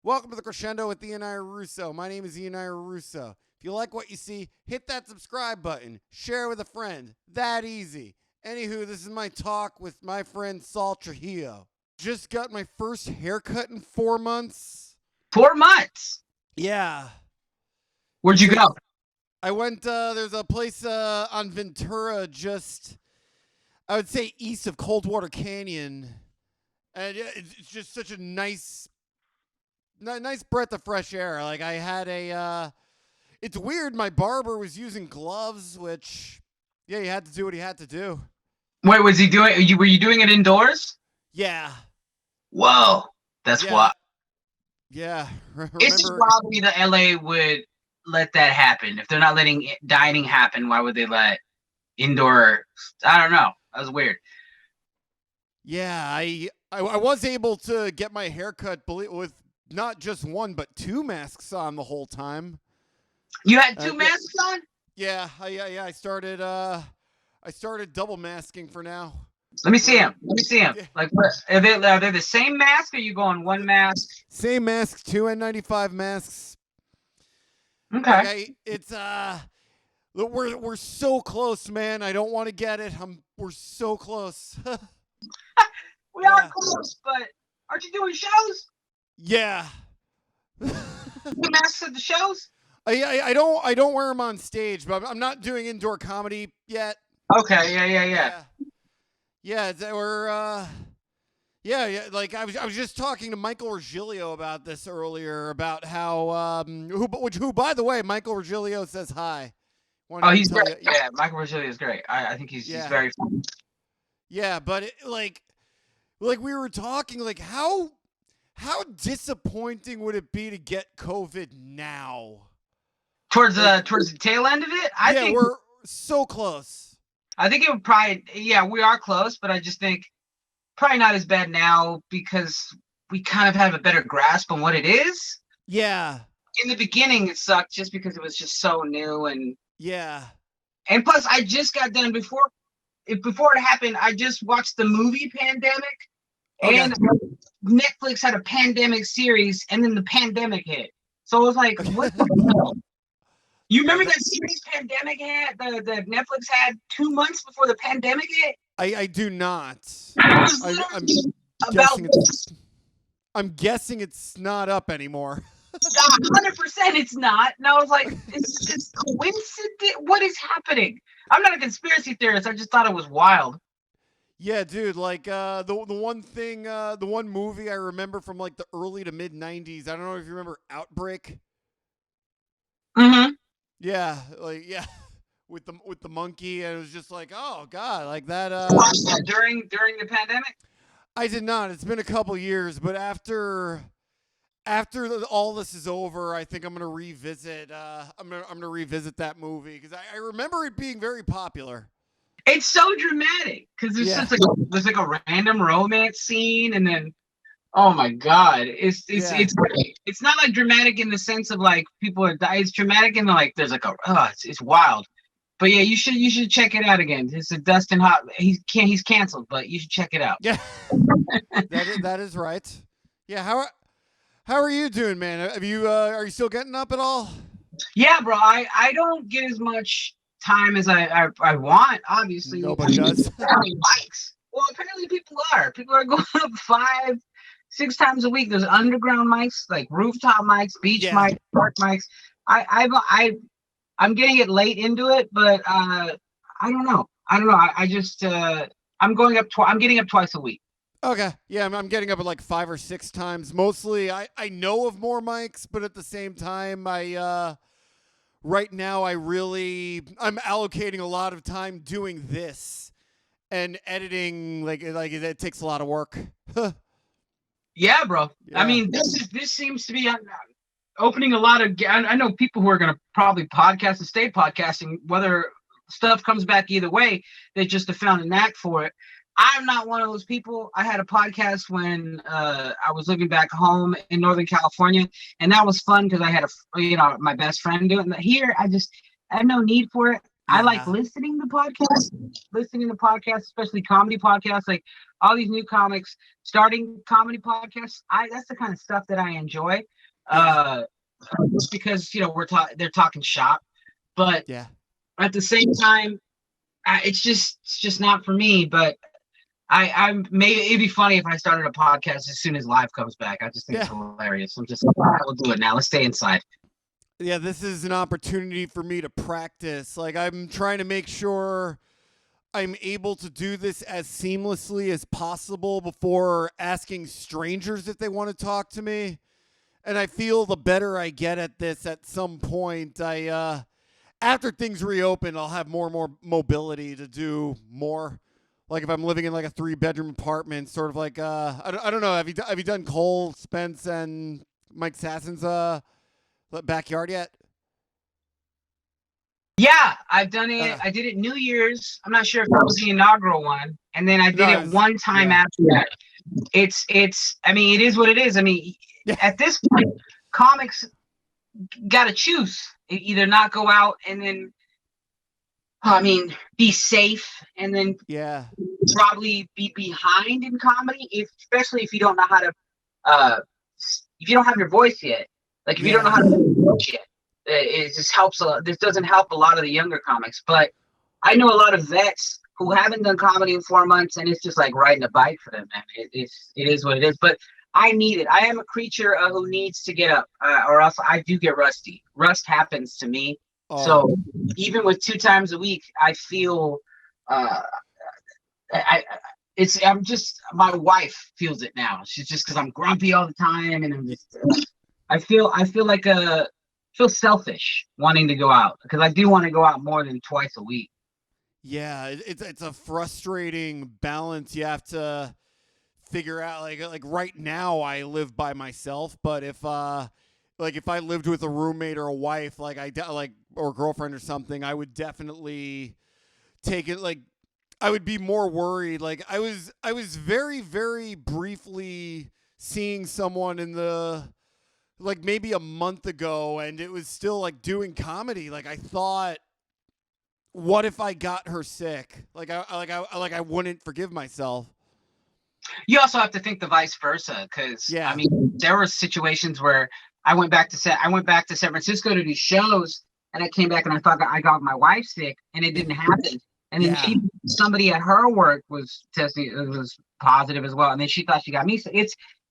Welcome to the Crescendo with Ian Ira Rousso. My name is Ian Ira Rousso. If you like what you see, hit that subscribe button. Share with a friend. That easy. Anywho, this is my talk with my friend Saul Trujillo. Just got my first haircut in 4 months. 4 months. Yeah. Where'd you go? I went, there's a place on Ventura just, I would say east of Coldwater Canyon. And it's just such a nice breath of fresh air. Like I had it's weird. My barber was using gloves, which, yeah, he had to do what he had to do. Wait, was he doing? Were you doing it indoors? Yeah. Whoa, that's wild. Yeah. It's just wild to me that LA would let that happen. If they're not letting dining happen, why would they let indoor? I don't know. That was weird. Yeah, I was able to get my haircut with not just one but two masks on the whole time. You had two masks on? Yeah. I started double masking for now. Let me see him. Yeah. Like, are they the same mask? Or are you going one mask? Same mask, two N95 masks. Okay. We're so close, man. I don't want to get it. We're so close. We are close, but aren't you doing shows? Yeah. The masks at the shows? I don't wear them on stage, but I'm not doing indoor comedy yet. Okay. Yeah. Yeah. Like I was just talking to Michael Trujillo about this earlier, about how who by the way, Michael Trujillo says hi. He's great. Yeah, Michael Trujillo is great. I think he's very funny. Yeah, but like we were talking, like how disappointing would it be to get COVID now? Towards the tail end of it? I think we're so close. I think it would probably, we are close, but I just think probably not as bad now because we kind of have a better grasp on what it is. Yeah. In the beginning, it sucked just because it was just so new and yeah. And plus, I just got done before it happened. I just watched the movie Pandemic, and Netflix had a pandemic series, and then the pandemic hit. So I was like, what the hell? You remember that series Pandemic had that Netflix had 2 months before the pandemic hit? I do not. I'm guessing it's not up anymore. 100% it's not. And I was like, it's coincident. What is happening? I'm not a conspiracy theorist. I just thought it was wild. Yeah, dude, like the one movie I remember from like the early to mid 90s. I don't know if you remember Outbreak. Mm-hmm. Yeah, with the monkey, and it was just like, oh god, like that. During the pandemic. I did not. It's been a couple years, but after all this is over, I think I'm gonna revisit. I'm gonna revisit that movie because I remember it being very popular. It's so dramatic because there's like a random romance scene, and then oh my god, it's great. It's not like dramatic in the sense of like people are dying. It's dramatic in the like there's like it's wild. But yeah, you should check it out again. It's a Dustin Hot. He's canceled, but you should check it out. Yeah, that is right. Yeah, how are you doing, man? Are you still getting up at all? Yeah, bro. I don't get as much time as I want. Obviously, nobody does. Bikes. Well, apparently people are. People are going up 5-6 times a week. There's underground mics, like rooftop mics, beach mics, park mics. I'm getting it late into it, but I don't know. I just I'm getting up twice a week. Okay. Yeah, I'm getting up at like 5 or 6 times. Mostly I know of more mics, but at the same time right now I'm allocating a lot of time doing this and editing like it takes a lot of work. Yeah, bro. Yeah. I mean, this seems to be opening a lot of. I know people who are going to probably podcast and stay podcasting, whether stuff comes back either way. They just have found a knack for it. I'm not one of those people. I had a podcast when I was living back home in Northern California, and that was fun because I had my best friend do it. And here, I have no need for it. I like listening to podcasts, especially comedy podcasts, like all these new comics starting comedy podcasts. That's the kind of stuff that I enjoy. Just because, you know, they're talking shop, but at the same time, it's just not for me. But it'd be funny if I started a podcast as soon as live comes back. I just think it's hilarious. I'm just like, all right, we'll do it now. Let's stay inside. Yeah, this is an opportunity for me to practice. Like, I'm trying to make sure I'm able to do this as seamlessly as possible before asking strangers if they want to talk to me. And I feel the better I get at this at some point, after things reopen, I'll have more and more mobility to do more. Like if I'm living in like a 3-bedroom apartment, sort of like, I don't know. Have you done Cole Spence and Mike Sassin's backyard yet? Yeah, I've done it. I did it New Year's. I'm not sure if that was the inaugural one, and then I did it one time after that. It's. I mean, it is what it is. I mean, at this point, comics gotta choose. Either not go out and then, be safe, and then probably be behind in comedy, especially if you don't know how to. If you don't have your voice yet, like if you don't know how to do your voice yet, it just helps a lot. This doesn't help a lot of the younger comics, but I know a lot of vets who haven't done comedy in 4 months, and it's just like riding a bike for them, man. It is what it is. But I need it. I am a creature who needs to get up, or else I do get rusty. Rust happens to me. So even with 2 times a week, I feel I'm just, my wife feels it now. She's just, because I'm grumpy all the time, and I'm just I feel selfish wanting to go out, because I do want to go out more than twice a week. Yeah, it's a frustrating balance you have to figure out. Like right now I live by myself, but if I lived with a roommate or a wife, or a girlfriend or something, I would definitely take it. Like I would be more worried. Like I was very, very briefly seeing someone in the, like maybe a month ago, and it was still like doing comedy. Like I thought, what if I got her sick? I wouldn't forgive myself. You also have to think the vice versa, because I mean, there were situations where I went back to San Francisco to do shows, and I came back and I thought I got my wife sick, and it didn't happen. And then somebody at her work was testing, it was positive as well, and then she thought she got me sick.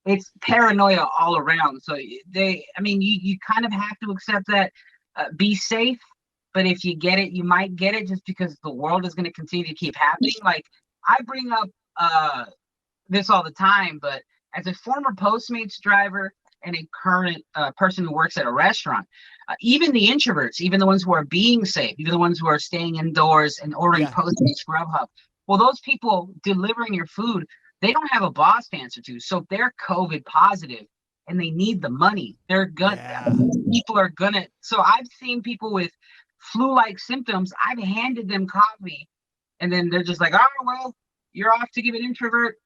It's paranoia all around. So you kind of have to accept that. Be safe, but if you get it, you might get it, just because the world is going to continue to keep happening. Like I bring up this all the time, but as a former Postmates driver and a current person who works at a restaurant, even the introverts, even the ones who are being safe, even the ones who are staying indoors and ordering Postmates, Grubhub, well, those people delivering your food, they don't have a boss to answer to. So if they're COVID positive and they need the money, people are gonna. So I've seen people with flu-like symptoms. I've handed them coffee, and then they're just like, "Oh well, you're off to give an introvert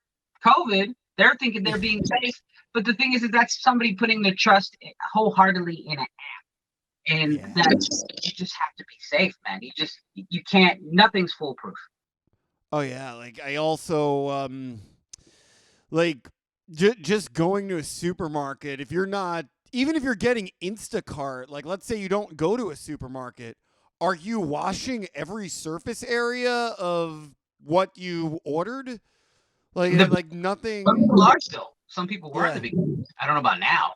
COVID." They're thinking they're being safe, but the thing is that's somebody putting their trust wholeheartedly in an app, and you just have to be safe, man. You can't. Nothing's foolproof. Oh yeah, like I also just going to a supermarket, if you're not, even if you're getting Instacart, like let's say you don't go to a supermarket, are you washing every surface area of what you ordered? Like nothing. Some people are still. Some people were at the beginning. I don't know about now.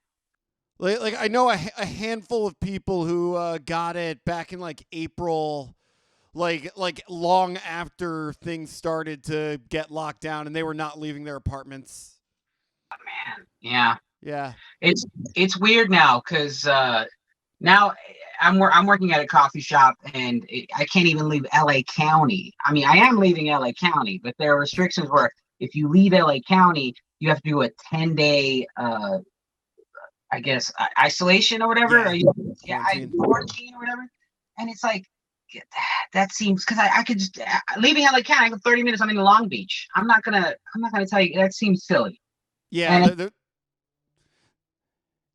Like I know a handful of people who got it back in like April, like long after things started to get locked down, and they were not leaving their apartments. Man, yeah. It's weird now, because now I'm working at a coffee shop, and I can't even leave LA County. I mean, I am leaving LA County, but there are restrictions where if you leave LA County, you have to do a 10-day, I guess, isolation or whatever. Quarantine or whatever. And it's like, that seems, because I could just, leaving LA County, I have 30 minutes, I'm in Long Beach. I'm not gonna tell you, that seems silly. Yeah,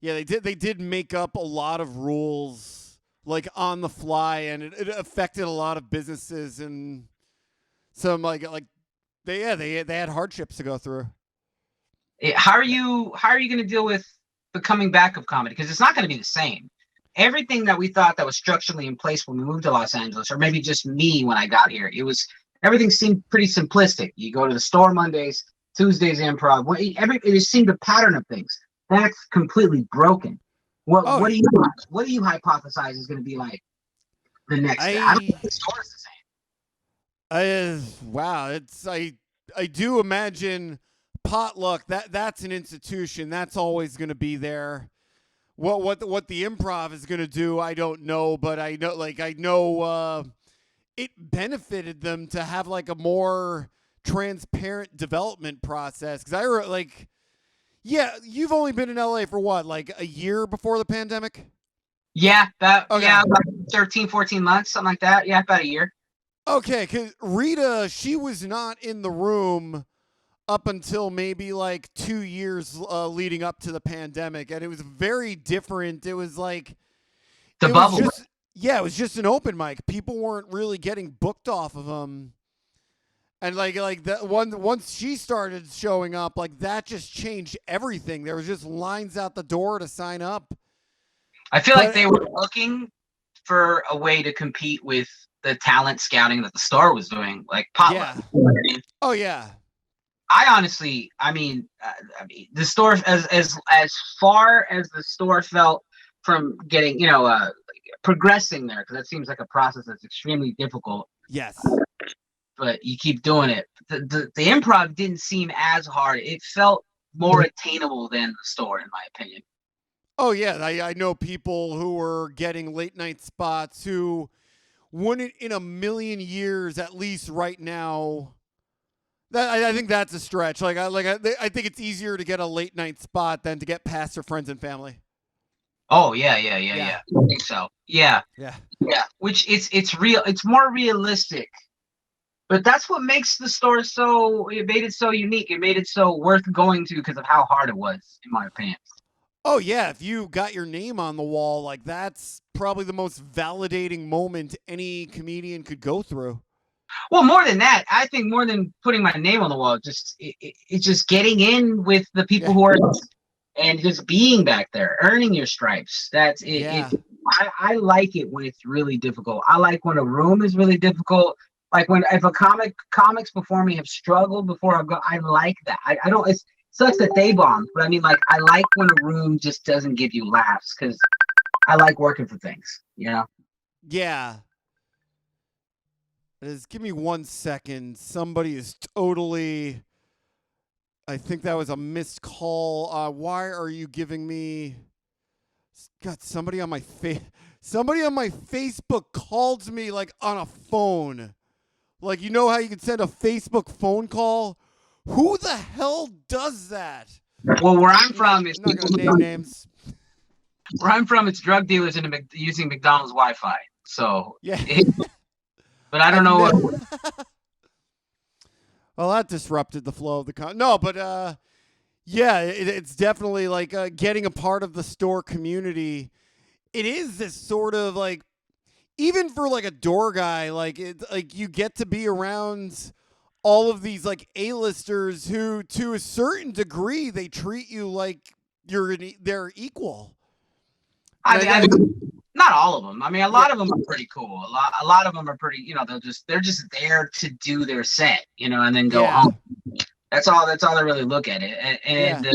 they did make up a lot of rules like on the fly, and it affected a lot of businesses and some like they had hardships to go through. How are you going to deal with the coming back of comedy? Because it's not going to be the same. Everything that we thought that was structurally in place when we moved to Los Angeles, or maybe just me when I got here, everything seemed pretty simplistic. You go to the store Mondays, Tuesdays improv. It just seemed a pattern of things. That's completely broken. What do you hypothesize is going to be like the next? I don't think the store is the same. Wow, I do imagine potluck. That's an institution that's always going to be there. What the improv is going to do, I don't know, but I know it benefited them to have like a more transparent development process. Because you've only been in LA for what, like a year before the pandemic? Yeah, about 13, 14 months, something like that. Yeah, about a year. Okay, because Rita, she was not in the room up until maybe like 2 years leading up to the pandemic, and it was very different. It was like the bubble. It was just an open mic. People weren't really getting booked off of them, and like that once she started showing up, like that just changed everything. There was just lines out the door to sign up. I feel like they were looking for a way to compete with the talent scouting that the store was doing, like potluck. Yeah. Oh yeah. I mean, the store, as far as the store felt from getting, progressing there, because that seems like a process that's extremely difficult. Yes. But you keep doing it. The improv didn't seem as hard. It felt more attainable than the store, in my opinion. Oh yeah, I know people who were getting late night spots who wouldn't in a million years, at least right now. I think that's a stretch. I think it's easier to get a late night spot than to get past their friends and family. Oh yeah. I think so. Yeah. Which it's real. It's more realistic. But that's what makes the store it made it so unique. It made it so worth going to because of how hard it was, in my opinion. Oh yeah, if you got your name on the wall, like that's probably the most validating moment any comedian could go through. Well, more than that, I think more than putting my name on the wall, it's just getting in with the people who are, and just being back there, earning your stripes. That's it. Yeah. I like it when it's really difficult. I like when a room is really difficult. Like if comics before me have struggled before I've I like that. I don't. It sucks that they bombed, but I mean, like I like when a room just doesn't give you laughs because I like working for things. Yeah. Just give me 1 second. Somebody is totally. I think that was a missed call. Why are you giving me? God, somebody on my Facebook called me like on a phone. Like, you know how you can send a Facebook phone call? Who the hell does that? Well, where I'm from is I'm not gonna name names. Where I'm from, it's drug dealers using McDonald's Wi-Fi. So yeah. But I don't know what. Well, that disrupted the flow of the No, but it's definitely like getting a part of the store community. It is this sort of like, even for like a door guy, like you get to be around all of these like A-listers who, to a certain degree, they treat you like they're equal. I mean, not all of them. I mean, a lot of them are pretty cool. A lot of them are pretty. They're just there to do their set, and then go home. That's all they really look at it. And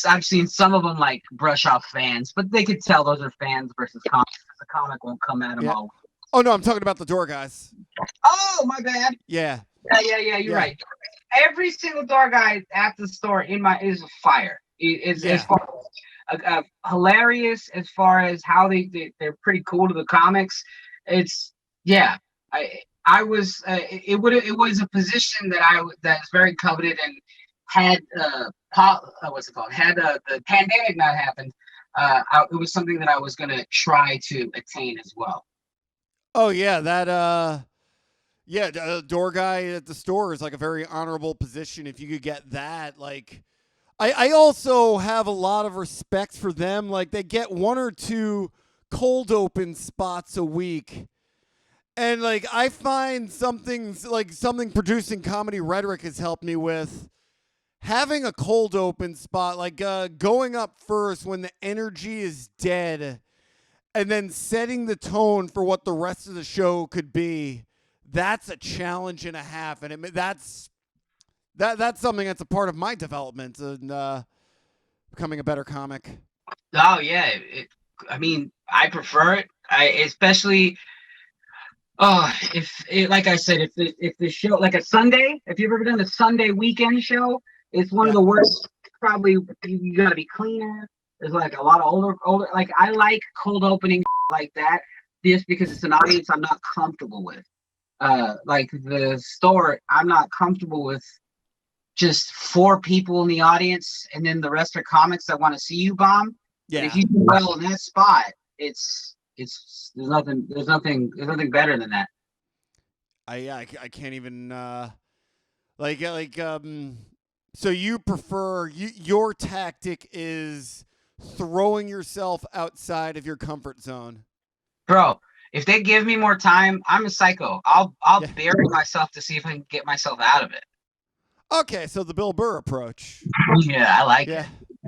I've seen some of them like brush off fans, but they could tell those are fans versus comics. The comic won't come at them all. Oh no, I'm talking about the door guys. Oh, my bad. Yeah. You're right. Every single door guy at the store is fire. It's as far as hilarious as far as how they're pretty cool to the comics. It's I was it was a position that's very coveted, and had what's it called? Had the pandemic not happened, it was something that I was gonna try to attain as well. Oh yeah, that door guy at the store is like a very honorable position. If you could get that, like, I also have a lot of respect for them. Like, they get one or two cold open spots a week. And like I find something producing comedy rhetoric has helped me with having a cold open spot, like going up first when the energy is dead and then setting the tone for what the rest of the show could be. That's a challenge and a half. And that's something that's a part of my development and becoming a better comic. Oh yeah. I mean, I prefer it. Especially like I said, if the show, like a Sunday, if you've ever done a Sunday weekend show, it's one of the worst. Probably you got to be cleaner. There's like a lot of older. Like I like cold opening like that, just because it's an audience I'm not comfortable with. Like the store, I'm not comfortable with just 4 people in the audience, and then the rest are comics that want to see you bomb. Yeah. And if you do well in that spot, it's there's nothing better than that. I can't even so you prefer your tactic is throwing yourself outside of your comfort zone. Bro, if they give me more time, I'm a psycho. I'll bury myself to see if I can get myself out of it. Okay, so the Bill Burr approach. Yeah, I like it.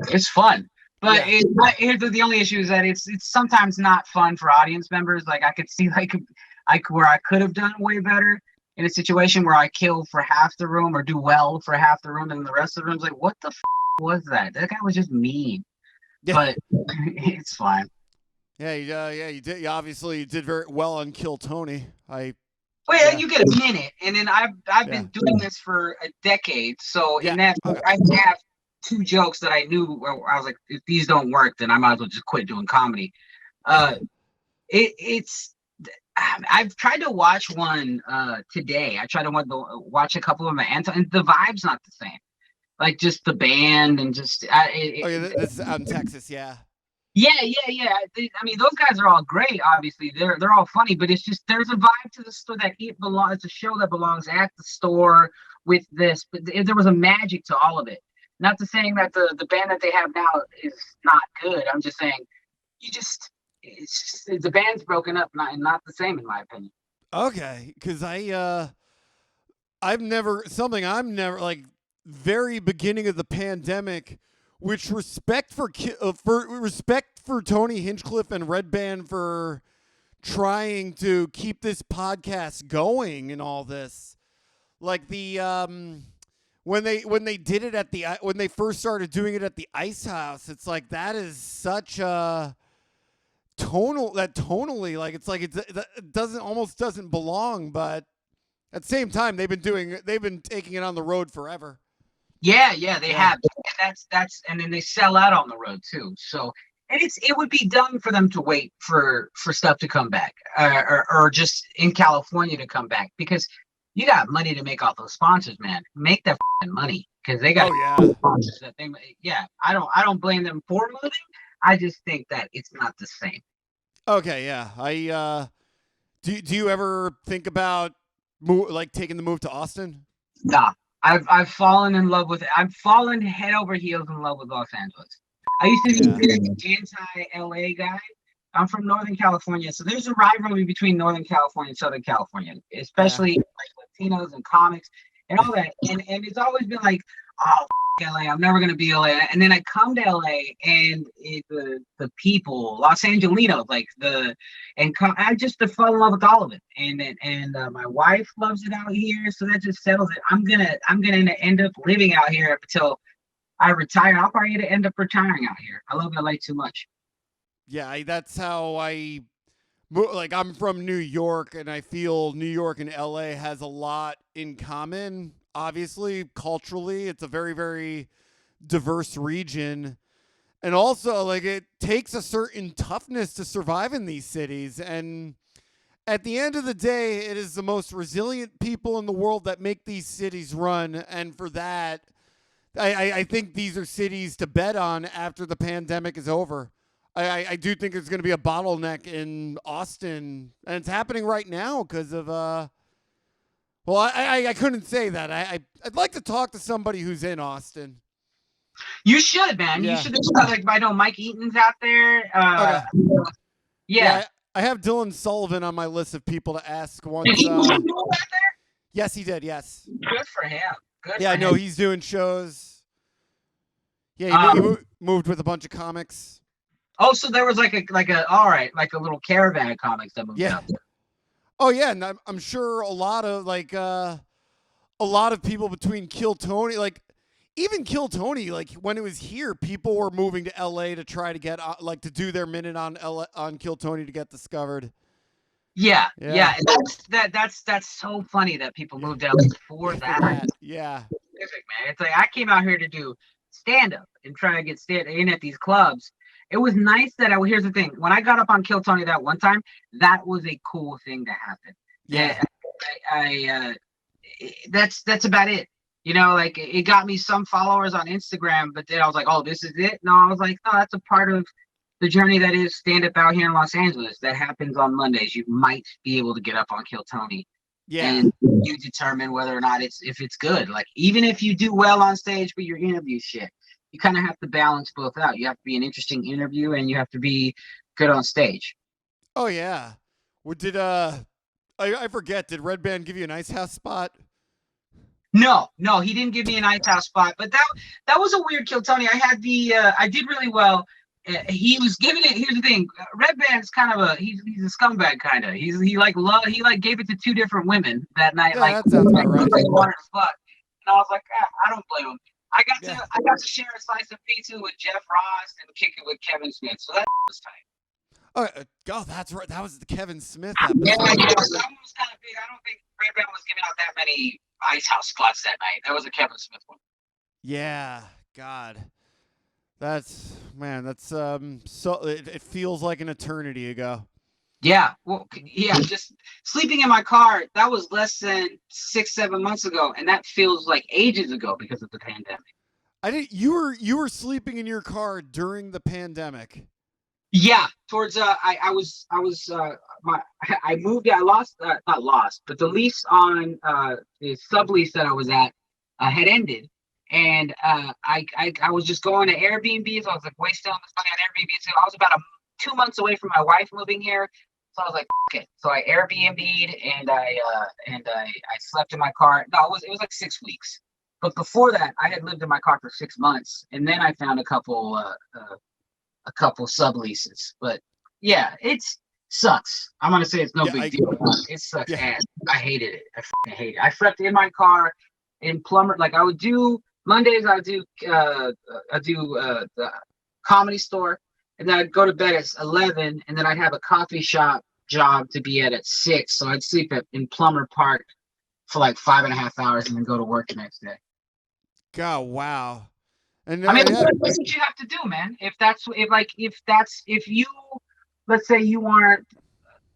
It's fun. But here's the only issue is that it's sometimes not fun for audience members. Like I could see where I could have done way better in a situation where I kill for half the room or do well for half the room, and the rest of the room's like, what the was that? That guy was just mean. Yeah. But it's fine. Yeah, you did. You obviously did very well on Kill Tony. You get a minute, and then I've been doing this for a decade. So in that, I have 2 jokes that I knew where I was like, if these don't work, then I might as well just quit doing comedy. I've tried to watch one today. I tried to watch a couple of them, and the vibe's not the same. Like just the band and just. This is out in Texas, yeah. Yeah. I mean, those guys are all great. Obviously, they're all funny, but it's just there's a vibe to the store that belongs. It's a show that belongs at the store with this, but there was a magic to all of it. Not to saying that the band that they have now is not good. I'm just saying, the band's broken up, not the same in my opinion. Okay, because I'm never like very beginning of the pandemic. Which respect for Tony Hinchcliffe and Red Band for trying to keep this podcast going and all this, like the when they did it when they first started doing it at the Ice House, it's like that is such a tonally like it's like it doesn't belong, but at the same time they've been taking it on the road forever. Yeah, they have. And that's and then they sell out on the road too. So and it would be dumb for them to wait for stuff to come back or just in California to come back, because you got money to make off those sponsors, man. Make that money, because they got sponsors that they. Yeah, I don't blame them for moving. I just think that it's not the same. Okay, yeah. Do you ever think about taking the move to Austin? Nah. I've fallen in love with it. I've fallen head over heels in love with Los Angeles. I used to be an anti-LA guy. I'm from Northern California, so there's a rivalry between Northern California and Southern California, especially like Latinos and comics and all that. And it's always been like, oh, LA, I'm never gonna be LA. And then I come to LA and the people, Los Angelinos, I just fell in love with all of it. And my wife loves it out here, so that just settles it. I'm gonna end up living out here until I retire. I'll probably end up retiring out here. I love LA too much. Yeah, that's how I'm from New York, and I feel New York and LA has a lot in common. Obviously, culturally, it's a very, very diverse region. And also, it takes a certain toughness to survive in these cities. And at the end of the day, it is the most resilient people in the world that make these cities run. And for that, I think these are cities to bet on after the pandemic is over. I do think there's going to be a bottleneck in Austin, and it's happening right now because of well, I couldn't say that. I'd like to talk to somebody who's in Austin. You should, man. Yeah. You should. I know Mike Eaton's out there. Yeah. I have Dylan Sullivan on my list of people to ask once. Did he move out there? Yes, he did. Yes. Good for him. Good. Yeah, for I know him. he's doing shows. Yeah, he moved with a bunch of comics. Oh, so there was like a little caravan of comics that moved out there. Oh yeah, and I'm sure a lot of people between Kill Tony, like even Kill Tony, like when it was here, people were moving to LA to try to get to do their minute on Kill Tony to get discovered. Yeah. That's so funny that people moved out for that. Yeah. Terrific, man. It's like I came out here to do stand up and try to get in at these clubs. It was nice that here's the thing. When I got up on Kill Tony that one time, that was a cool thing to happen. Yeah. That's about it. You know, like it got me some followers on Instagram, but then I was like, oh, this is it? No, I was like, no, that's a part of the journey that is stand up out here in Los Angeles. That happens on Mondays. You might be able to get up on Kill Tony. Yeah. And you determine whether or not if it's good. Like even if you do well on stage, but your interview shit, you kind of have to balance both out. You have to be an interesting interview and you have to be good on stage. Oh yeah. Did I forget, did Red Band give you an Ice House spot? No, he didn't give me an Ice House spot, but that was a weird Kill Tony. I had I did really well. He was giving it. Here's the thing: Red Band's kind of he's a scumbag kind of. He gave it to two different women that night. Yeah, that sounds about right. Like wanted to fuck, and I was like, I don't blame him. I got to share a slice of pizza with Jeff Ross and kick it with Kevin Smith, so that was tight. Oh, that's right. That was the Kevin Smith episode. Yeah, that one was kind of big. I don't think Red Band was giving out that many Ice House spots that night. That was a Kevin Smith one. Yeah, God. That's so it feels like an eternity ago. Yeah, well, yeah, just sleeping in my car, that was less than 6-7 months ago, and that feels like ages ago because of the pandemic. You were sleeping in your car during the pandemic. Yeah, towards I moved. I lost, not lost, but the lease on the sublease that I was at had ended. And I was just going to Airbnbs. I was like wasting all this money on Airbnb. So I was about 2 months away from my wife moving here. So I was like, okay. So I Airbnb'd and I slept in my car. No, it was like 6 weeks. But before that, I had lived in my car for 6 months, and then I found a couple subleases. But yeah, it sucks. I'm gonna say it's no big deal. It sucks ass. I hated it. I fucking hate it. I slept in my car in Plumber. Like I would do. Mondays I do the Comedy Store, and then I'd go to bed at 11, and then I'd have a coffee shop job to be at 6. So I'd sleep in Plumber Park for like 5.5 hours, and then go to work the next day. God, wow! And I mean, that's what you have to do, man. If you, let's say you aren't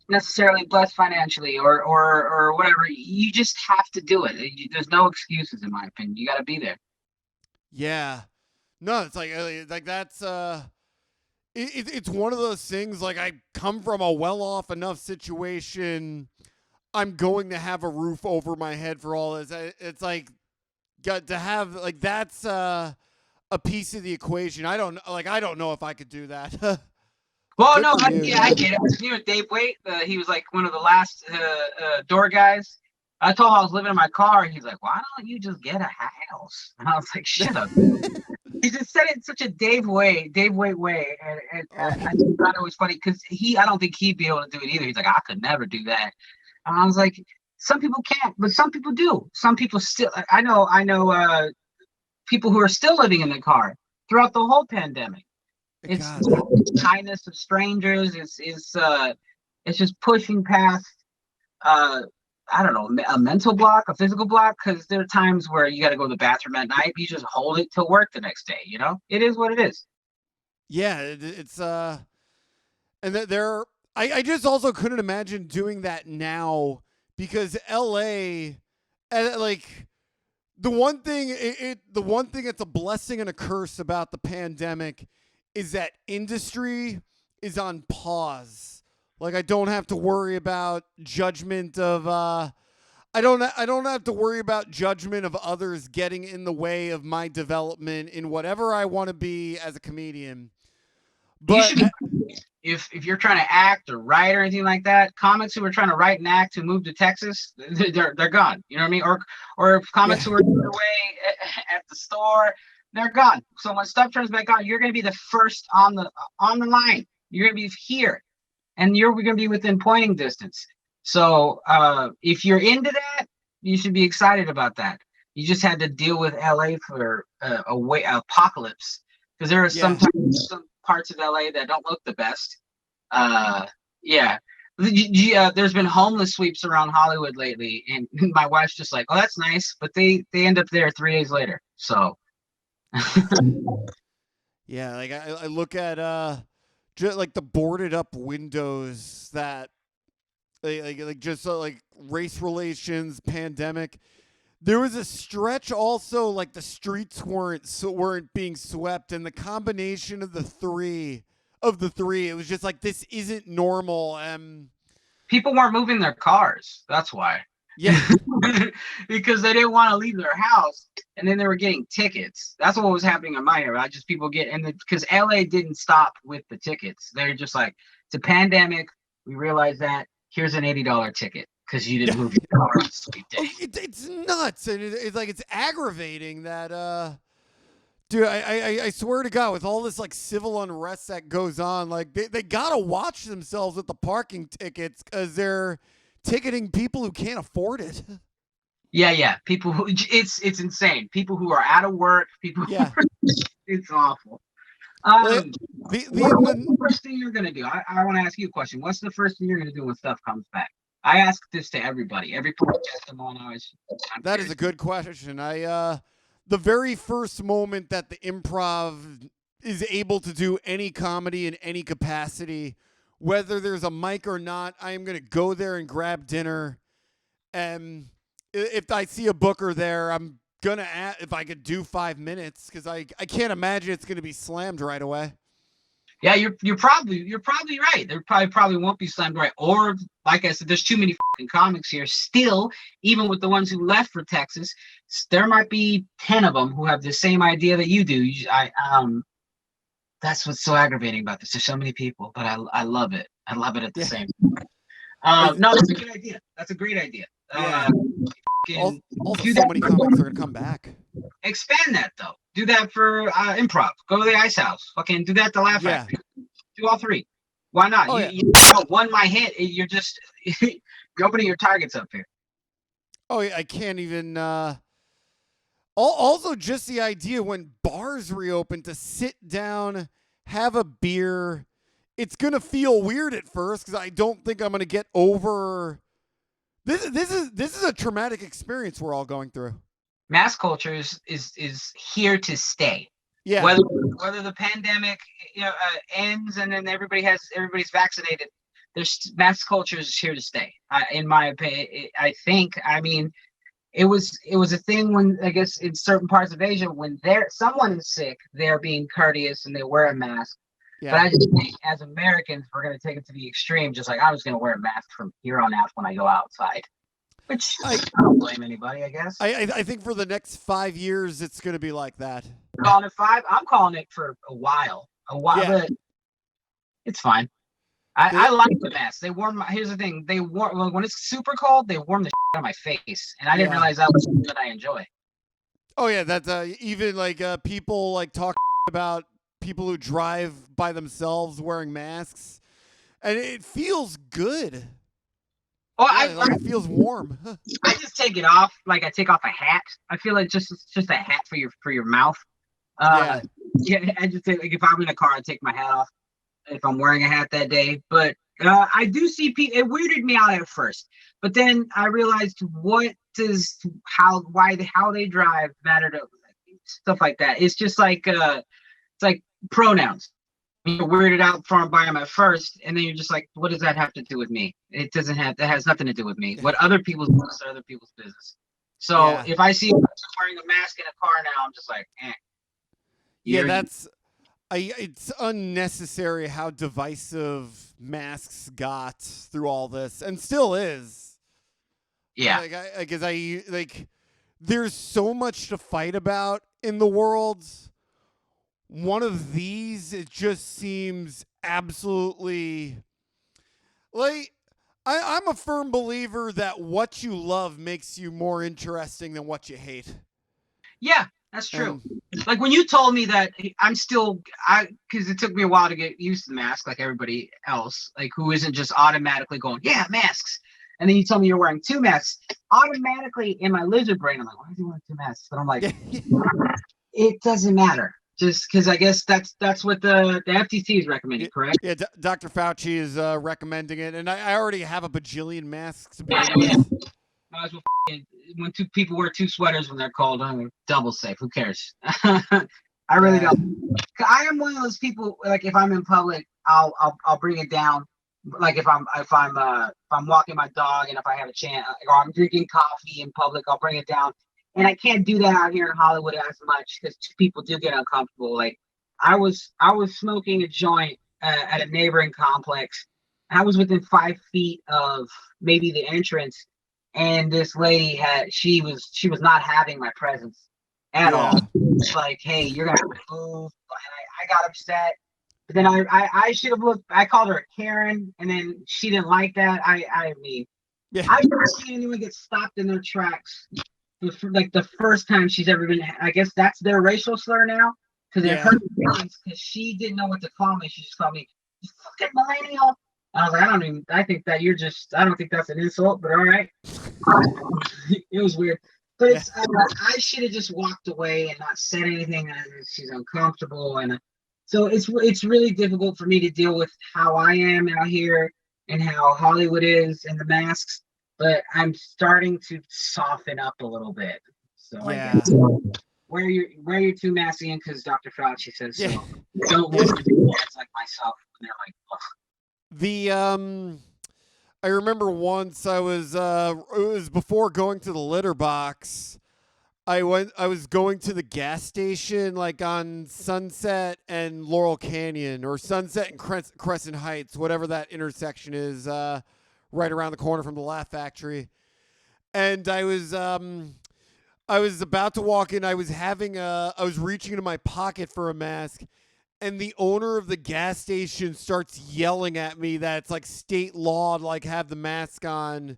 necessarily blessed financially or whatever, you just have to do it. There's no excuses, in my opinion. You got to be there. Yeah, no, it's like that's it's one of those things. Like I come from a well-off enough situation. I'm going to have a roof over my head for all this. It's like got to have like that's a piece of the equation. I don't know if I could do that. Well, no, I get it. You know, Dave Waite, he was like one of the last door guys. I told him I was living in my car, and he's like, "Why don't you just get a house?" And I was like, "Shut up." He just said it in such a Dave Waite way, and I just thought it was funny because I don't think he'd be able to do it either. He's like, "I could never do that," and I was like, "Some people can't, but some people do. Some people still. I know people who are still living in their car throughout the whole pandemic. It's kindness of strangers. It's just pushing past I don't know, a mental block, a physical block, because there are times where you got to go to the bathroom at night. You just hold it till work the next day. You know, it is what it is. Yeah, it's and I just also couldn't imagine doing that now because LA, like the one thing that's a blessing and a curse about the pandemic is that industry is on pause. Like I don't have to worry about judgment of I don't have to worry about judgment of others getting in the way of my development in whatever I want to be as a comedian. But if you're trying to act or write or anything like that, comics who are trying to write and act who move to Texas, they're gone. You know what I mean? Or if comics who are away at the store, they're gone. So when stuff turns back on, you're going to be the first on the line. You're going to be here, and you're going to be within pointing distance. So if you're into that, you should be excited about that. You just had to deal with LA for apocalypse, because there are sometimes some parts of LA that don't look the best. There's been homeless sweeps around Hollywood lately, and my wife's just like, "Oh, that's nice," but they end up there 3 days later. So, yeah, like I look at just like the boarded up windows that like race relations, pandemic. There was a stretch also like the streets weren't being swept, and the combination of the three, it was just like, this isn't normal. People weren't moving their cars. That's why. Yeah. Because they didn't want to leave their house, and then they were getting tickets. That's what was happening in my area. Because LA didn't stop with the tickets. They're just like, it's a pandemic. We realize that. Here's an $80 ticket because you didn't move your car on a sweet day. It's nuts, and it's like, it's aggravating that. Dude, I swear to God, with all this like civil unrest that goes on, like they gotta watch themselves with the parking tickets, because they're ticketing people who can't afford it. Yeah. People who it's insane. People who are out of work. It's awful. What's the first thing you're gonna do? I want to ask you a question. What's the first thing you're gonna do when stuff comes back? I ask this to everybody. Every podcast I'm on, that is a good question. The very first moment that the improv is able to do any comedy in any capacity, whether there's a mic or not, I am going to go there and grab dinner. And if I see a booker there, I'm going to ask if I could do 5 minutes, because I can't imagine it's going to be slammed right away. Yeah, you're probably right. There probably won't be slammed right. Or, like I said, there's too many fucking comics here. Still, even with the ones who left for Texas, there might be 10 of them who have the same idea that you do. That's what's so aggravating about this. There's so many people, but I love it. I love it at the same time. No, that's a good idea. That's a great idea. Also, so many comics are gonna come back. Expand that though. Do that for improv. Go to the Ice House. Fucking do that to Laugh Factory. Do all three. Why not? You one might hit. You're just you're opening your targets up here. Oh, I can't even. Also, just the idea when bars reopen to sit down, have a beer. It's gonna feel weird at first, because I don't think I'm gonna get over. This is a traumatic experience we're all going through. Mass culture is here to stay. Yeah. Whether the pandemic ends and then everybody's vaccinated, there's mass culture is here to stay. In my opinion, I think. I mean, it was a thing when, I guess, in certain parts of Asia, when someone is sick, they're being courteous and they wear a mask. Yeah. But I just think as Americans, we're going to take it to the extreme. Just like, I was going to wear a mask from here on out when I go outside. Which I don't blame anybody, I guess. I think for the next 5 years, it's going to be like that. Calling it 5? I'm calling it for a while. But it's fine. I like the mask. Here's the thing. When it's super cold, they warm the shit out of my face. And I didn't realize that was something that I enjoy. Oh, yeah. That's even like people like talk about people who drive by themselves wearing masks. And it feels good. Oh, it feels warm. I just take it off, like I take off a hat. I feel like it's just a hat for your mouth. I just take, like, if I'm in a car, I take my hat off if I'm wearing a hat that day. But I do see people. It weirded me out at first, but then I realized how they drive matter to stuff like that. It's just like it's like pronouns. You're weirded out by them at first, and then you're just like, what does that have to do with me? That has nothing to do with me. What other people's business are other people's business. So if I see a person wearing a mask in a car now, I'm just like, eh. It's unnecessary how divisive masks got through all this, and still is. Yeah. There's so much to fight about in the world. one of these, it just seems absolutely like I'm a firm believer that what you love makes you more interesting than what you hate. Yeah, that's true. And Like when you told me that, because it took me a while to get used to the mask, like everybody else, like who isn't just automatically going, yeah, masks. And then you told me you're wearing 2 masks. Automatically in my lizard brain, I'm like, why is he wearing 2 masks? But I'm like, it doesn't matter. Just because I guess that's what the FTC is recommending, correct? Yeah, Dr. Fauci is recommending it, and I already have a bajillion masks to Yeah, begin with. might as well when 2 people wear 2 sweaters when they're cold, double safe. Who cares? I really don't. I am one of those people. Like if I'm in public, I'll bring it down. Like if I'm walking my dog and if I have a chance, or I'm drinking coffee in public, I'll bring it down. And I can't do that out here in Hollywood as much because people do get uncomfortable. Like I was smoking a joint at a neighboring complex. I was within 5 feet of maybe the entrance, and this lady she was not having my presence at all. It's like, hey, you're gonna have to move. And I got upset. But then I should have looked. I called her a Karen, and then she didn't like that. I mean, I've never seen anyone get stopped in their tracks. Like the first time she's ever been. I guess that's their racial slur now, because it hurt because she didn't know what to call me. She just called me, "You fucking millennial." I was like, I think that you're just. I don't think that's an insult, but all right. It was weird. But it's I should have just walked away and not said anything. She's uncomfortable, and so it's really difficult for me to deal with how I am out here and how Hollywood is and the masks. But I'm starting to soften up a little bit. So I guess wear your 2 masks in because Dr. Fauci says so. Don't listen to kids like myself when they're like, ugh. I remember once I was it was before going to the litter box. I was going to the gas station like on Sunset and Laurel Canyon, or Sunset and Crescent Heights, whatever that intersection is, right around the corner from the Laugh Factory. And I was about to walk in. I was reaching into my pocket for a mask, and the owner of the gas station starts yelling at me that it's like state law to like have the mask on.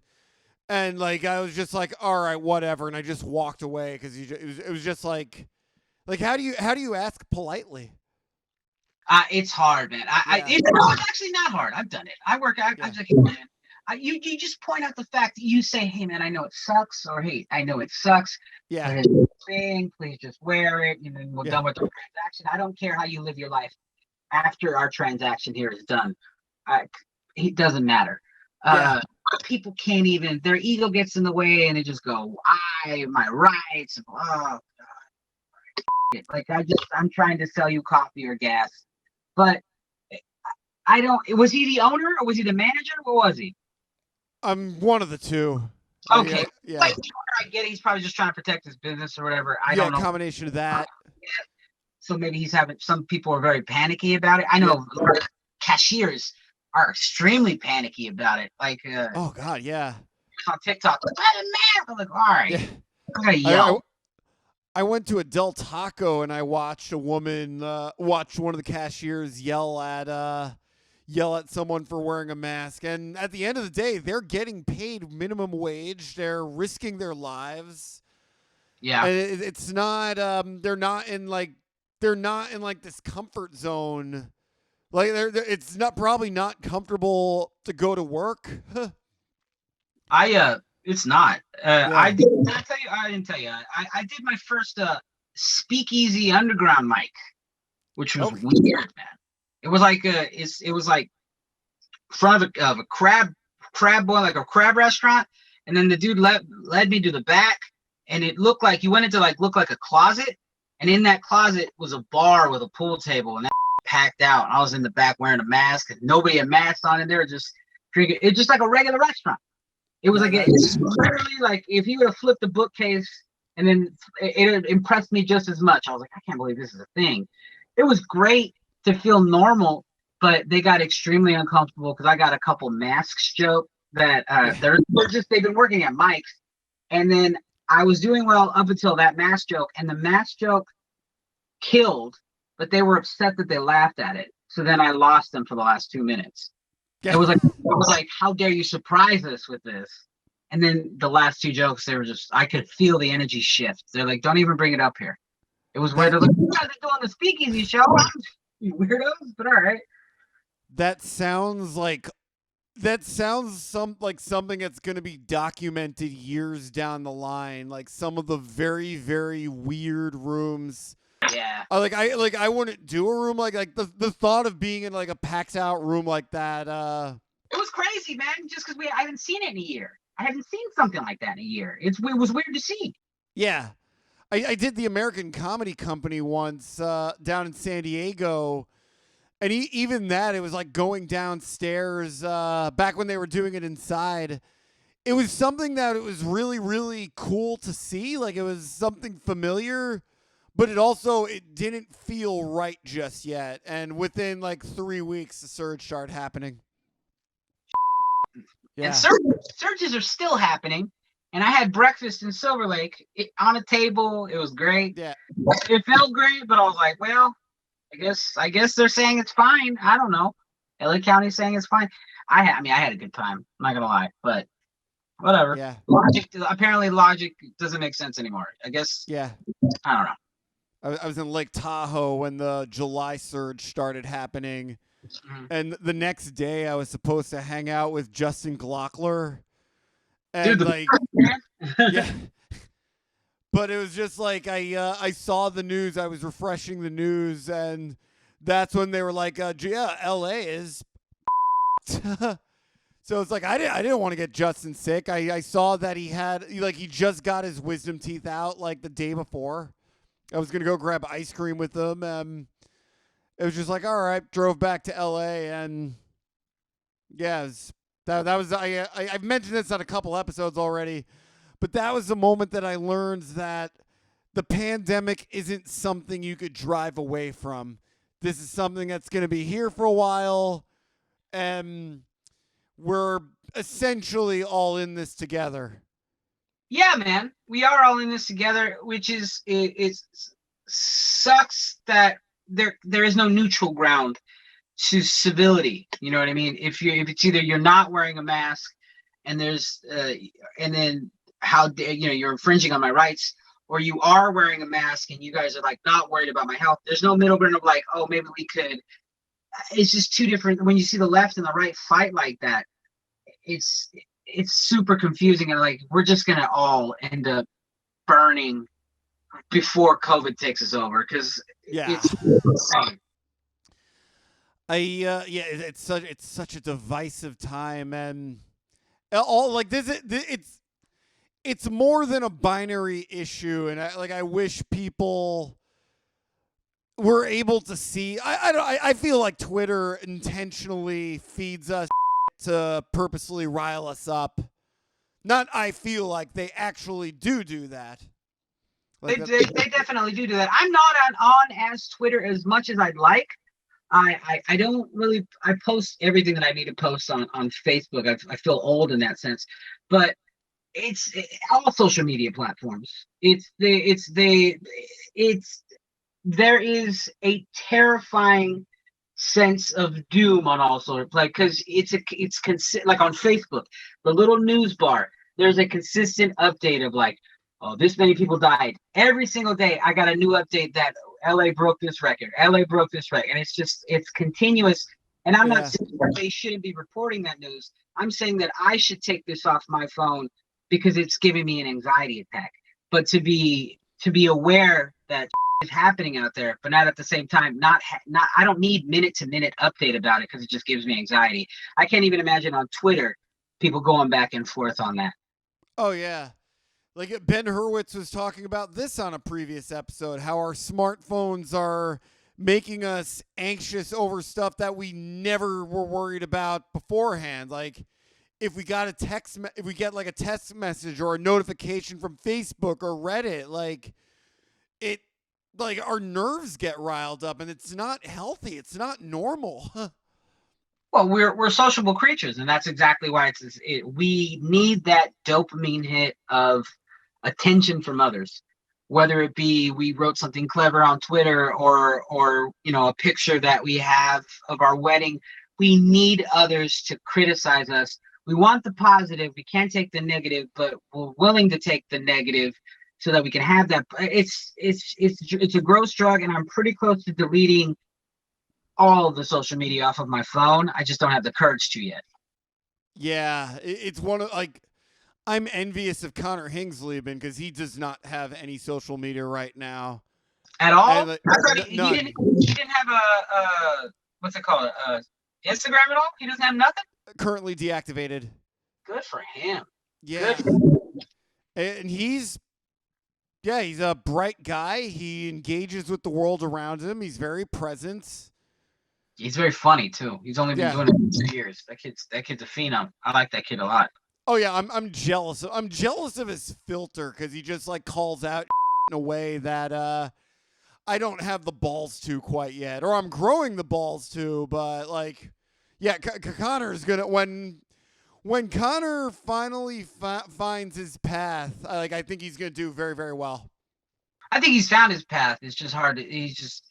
And like I was just like, all right, whatever, and I just walked away because it was just like how do you ask politely? It's hard, man. It's actually not hard. I've done it. I'm like, hey, man. You just point out the fact that you say, hey, man, I know it sucks, or hey, I know it sucks. Yeah. But it's a thing. Please just wear it, and then we're done with the transaction. I don't care how you live your life after our transaction here is done. It doesn't matter. People can't even. Their ego gets in the way, and they just go, my rights. Oh God. Like I'm trying to sell you coffee or gas, but I don't. Was he the owner or was he the manager? What was he? I'm one of the two. Okay. Yeah. Like, I get it. He's probably just trying to protect his business or whatever. I don't know. A combination of that. So maybe he's having. Some people are very panicky about it. I know cashiers are extremely panicky about it. Like, oh God, yeah. On TikTok, like, I'm like, all right, I gotta yell. I went to a Del Taco and I watched a woman watch one of the cashiers yell at someone for wearing a mask, and at the end of the day, they're getting paid minimum wage. They're risking their lives. Yeah, and it's not. They're not in like this comfort zone. Like it's not probably not comfortable to go to work. It's not. I didn't tell you. I did my first speakeasy underground mic, which was weird, man. It was like it was like in front of a crab boy, like a crab restaurant, and then the dude led me to the back, and it looked like you went into look like a closet, and in that closet was a bar with a pool table, and that packed out. And I was in the back wearing a mask, and nobody had masks on, and they were just drinking. It's just like a regular restaurant. It was it's literally like if you would have flipped the bookcase, and then it impressed me just as much. I was like, I can't believe this is a thing. It was great to feel normal, but they got extremely uncomfortable because I got a couple masks joke that they've been working at Mike's, and then I was doing well up until that mask joke, and the mask joke killed, but they were upset that they laughed at it. So then I lost them for the last 2 minutes. Yeah. It was like, how dare you surprise us with this? And then the last 2 jokes, they were just, I could feel the energy shift. They're like, don't even bring it up here. It was weird. They're like, you guys are doing the speakeasy show. You weirdos, but all right. That sounds like something that's going to be documented years down the line. Like some of the very, very weird rooms. Yeah. I wouldn't do a room like the thought of being in like a packed out room like that. It was crazy, man. Just because I haven't seen it in a year. I haven't seen something like that in a year. It was weird to see. Yeah. I did the American Comedy Company once down in San Diego. And even that, it was like going downstairs back when they were doing it inside. It was something that it was really, really cool to see. Like it was something familiar, but it didn't feel right just yet. And within like 3 weeks, the surge started happening. Yeah. And surges are still happening. And I had breakfast in Silver Lake on a table. It was great. Yeah. It felt great, but I was like, well, I guess they're saying it's fine. I don't know. LA County's saying it's fine. I had a good time. I'm not gonna lie, but whatever. Yeah. Apparently logic doesn't make sense anymore. I guess. Yeah. I don't know. I was in Lake Tahoe when the July surge started happening. Mm-hmm. And the next day I was supposed to hang out with Justin Glockler. And dude, yeah. But it was just like I saw the news. I was refreshing the news, and that's when they were like, "Yeah, L.A. is." So it's like I didn't want to get Justin sick. I saw that he just got his wisdom teeth out like the day before. I was gonna go grab ice cream with him. It was just like, all right. Drove back to L.A. and yeah, that was I've mentioned this on a couple episodes already. But that was the moment that I learned that the pandemic isn't something you could drive away from. This is something that's going to be here for a while, and we're essentially all in this together. Yeah, man, we are all in this together, which is it sucks that there is no neutral ground to civility. You know what I mean? If it's either you're not wearing a mask, and there's and then how you're infringing on my rights, or you are wearing a mask and you guys are like not worried about my health. There's no middle ground of like, oh, maybe we could. It's just two different. When you see the left and the right fight like that, it's super confusing, and like we're just gonna all end up burning before COVID takes us over, because it's insane. It's such a divisive time, and all like this. It's more than a binary issue, and I wish people were able to see. I feel like Twitter intentionally feeds us to purposely rile us up. Not I feel like they actually do that. Like they definitely do that. I'm not on as Twitter as much as I'd like. I don't really. I post everything that I need to post on Facebook. I feel old in that sense, but it's all social media platforms. There is a terrifying sense of doom on all sorts of, like, because like on Facebook, the little news bar, there's a consistent update of like, oh, this many people died every single day. I got a new update that LA broke this record. LA broke this record, and it's continuous. And I'm not saying that they shouldn't be reporting that news. I'm saying that I should take this off my phone because it's giving me an anxiety attack. But to be aware that is happening out there, but not at the same time, I don't need minute to minute update about it because it just gives me anxiety. I can't even imagine on Twitter people going back and forth on that. Oh yeah. Like Ben Hurwitz was talking about this on a previous episode, how our smartphones are making us anxious over stuff that we never were worried about beforehand. Like if we get like a text message or a notification from Facebook or Reddit, like our nerves get riled up, and it's not healthy. It's not normal. Well, we're sociable creatures, and that's exactly why we need that dopamine hit of attention from others. whether it be we wrote something clever on Twitter or a picture that we have of our wedding. We need others to criticize us. We want the positive. We can't take the negative, but we're willing to take the negative so that we can have that. It's a gross drug, and I'm pretty close to deleting all of the social media off of my phone. I just don't have the courage to yet. Yeah, it's one of like I'm envious of Connor Hingsley because he does not have any social media right now at all. And, like, he didn't have a what's it called? Instagram at all? He doesn't have nothing? Currently deactivated. Good for him. Yeah. Good for him. And he's a bright guy. He engages with the world around him. He's very present. He's very funny too. He's only been doing it for 2 years. That kid's a phenom. I like that kid a lot. Oh yeah, I'm jealous. I'm jealous of his filter because he just like calls out in a way that I don't have the balls to quite yet, or I'm growing the balls to. But like, yeah, Connor's gonna when Connor finally finds his path. I think he's gonna do very, very well. I think he's found his path. It's just hard. He's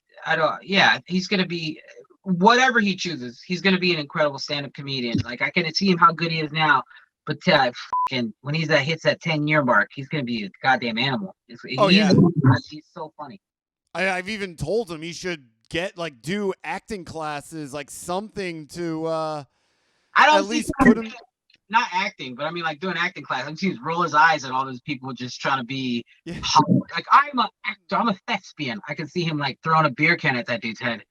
gonna be whatever he chooses. He's gonna be an incredible stand-up comedian. Like I can see him how good he is now. But when hits that 10-year mark, he's gonna be a goddamn animal. He's so funny. I've even told him he should do acting classes, like something to I don't at least put him. Not acting, but I mean like doing acting class. I've seen him roll his eyes at all those people just trying to be like I'm an actor, I'm a thespian. I can see him like throwing a beer can at that dude's head.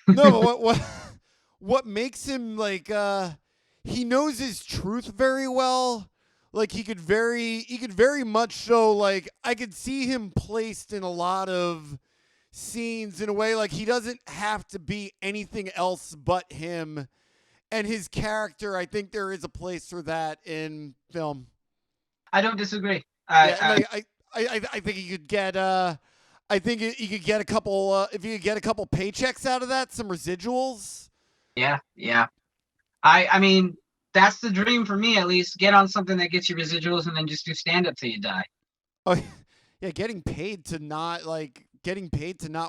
No, but what makes him like he knows his truth very well. Like he could very much show, like I could see him placed in a lot of scenes in a way like he doesn't have to be anything else but him and his character. I think there is a place for that in film. I don't disagree. I think he could get I think he could get a couple if you could get a couple paychecks out of that, some residuals. Yeah. I mean, that's the dream for me, at least. Get on something that gets you residuals and then just do stand-up till you die. Oh, yeah, getting paid to not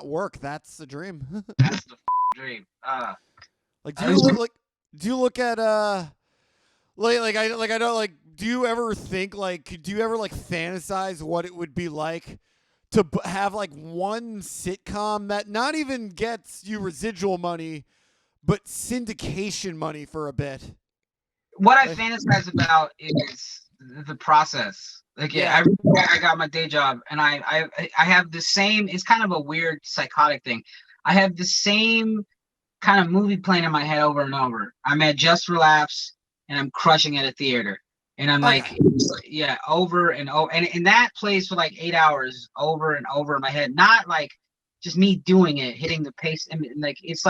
work, that's the dream. That's the dream. Do you look at do you ever think do you ever fantasize what it would be like to have one sitcom that not even gets you residual money but syndication money for a bit? What I fantasize about is the process. I got my day job, and I have the same. It's kind of a weird psychotic thing. I have the same kind of movie playing in my head over and over. I'm at Just for Laughs, and I'm crushing at a theater, and I'm over and over, and that plays for 8 hours over and over in my head. Not like just me doing it, hitting the pace, and it's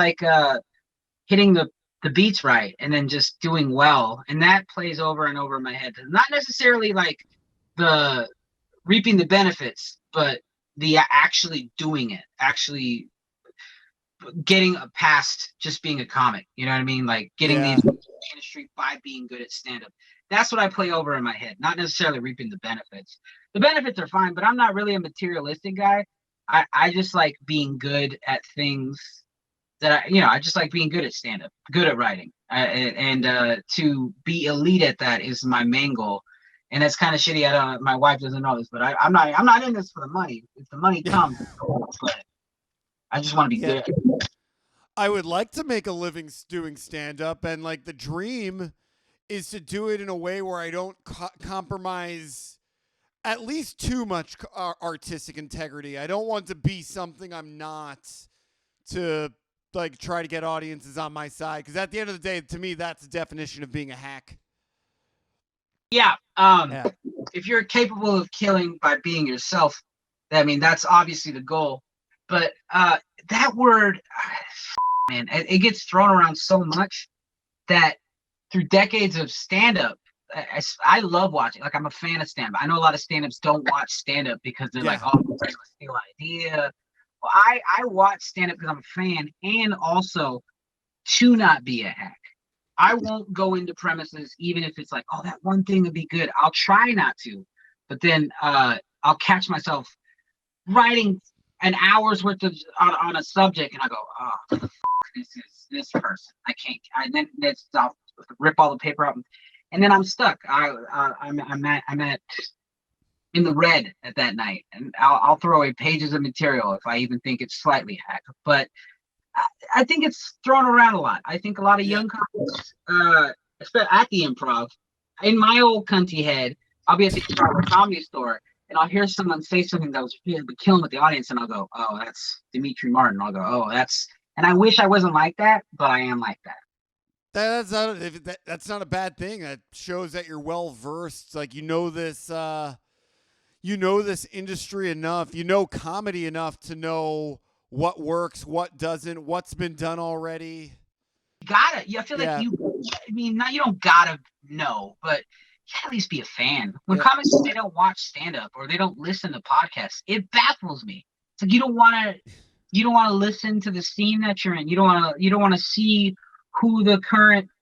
hitting the beats right and then just doing well, and that plays over and over in my head. Not necessarily the reaping the benefits, but the actually doing it, actually getting past just being a comic. You know what I mean? Getting the industry by being good at stand-up. That's what I play over in my head, not necessarily reaping the benefits. The benefits are fine, but I'm not really a materialistic guy. I just like being good at things that I just like being good at stand-up, good at writing, and to be elite at that is my main goal. And that's kind of shitty. My wife doesn't know this, but I'm not in this for the money. If the money comes, but I just want to be good. I would like to make a living doing stand-up, and the dream is to do it in a way where I don't compromise at least too much artistic integrity. I don't want to be something I'm not to try to get audiences on my side, because at the end of the day, to me, that's the definition of being a hack. Yeah. If you're capable of killing by being yourself, that's obviously the goal. But that word, man, it gets thrown around so much that through decades of stand-up, I love watching. I'm a fan of stand-up. I know a lot of stand-ups don't watch stand-up because they're let's steal an idea. Well, I watch stand-up because I'm a fan, and also to not be a hack. I won't go into premises even if it's that one thing would be good. I'll try not to, but then I'll catch myself writing an hour's worth of on a subject, and I go, oh, who the this is this person. I can't. Then I'll rip all the paper out, and then I'm stuck. I'm at in the red at that night, and I'll throw away pages of material if I even think it's slightly hacked. But I think it's thrown around a lot. I think a lot of young comics, especially at the Improv, in my old cunty head, I'll be at the comedy store and I'll hear someone say something that was killing with the audience, and I'll go, "Oh, that's Dimitri Martin." I'll go, "Oh, that's," and I wish I wasn't like that, but I am like that. That's not a bad thing. That shows that you're well versed. Like you know this industry enough. You know comedy enough to know what works, what doesn't, what's been done already. Gotta. I feel like you. I mean, not you don't gotta know, but you gotta at least be a fan. When comics they don't watch stand up or they don't listen to podcasts, it baffles me. It's like you don't want to listen to the scene that you're in. You don't want to see who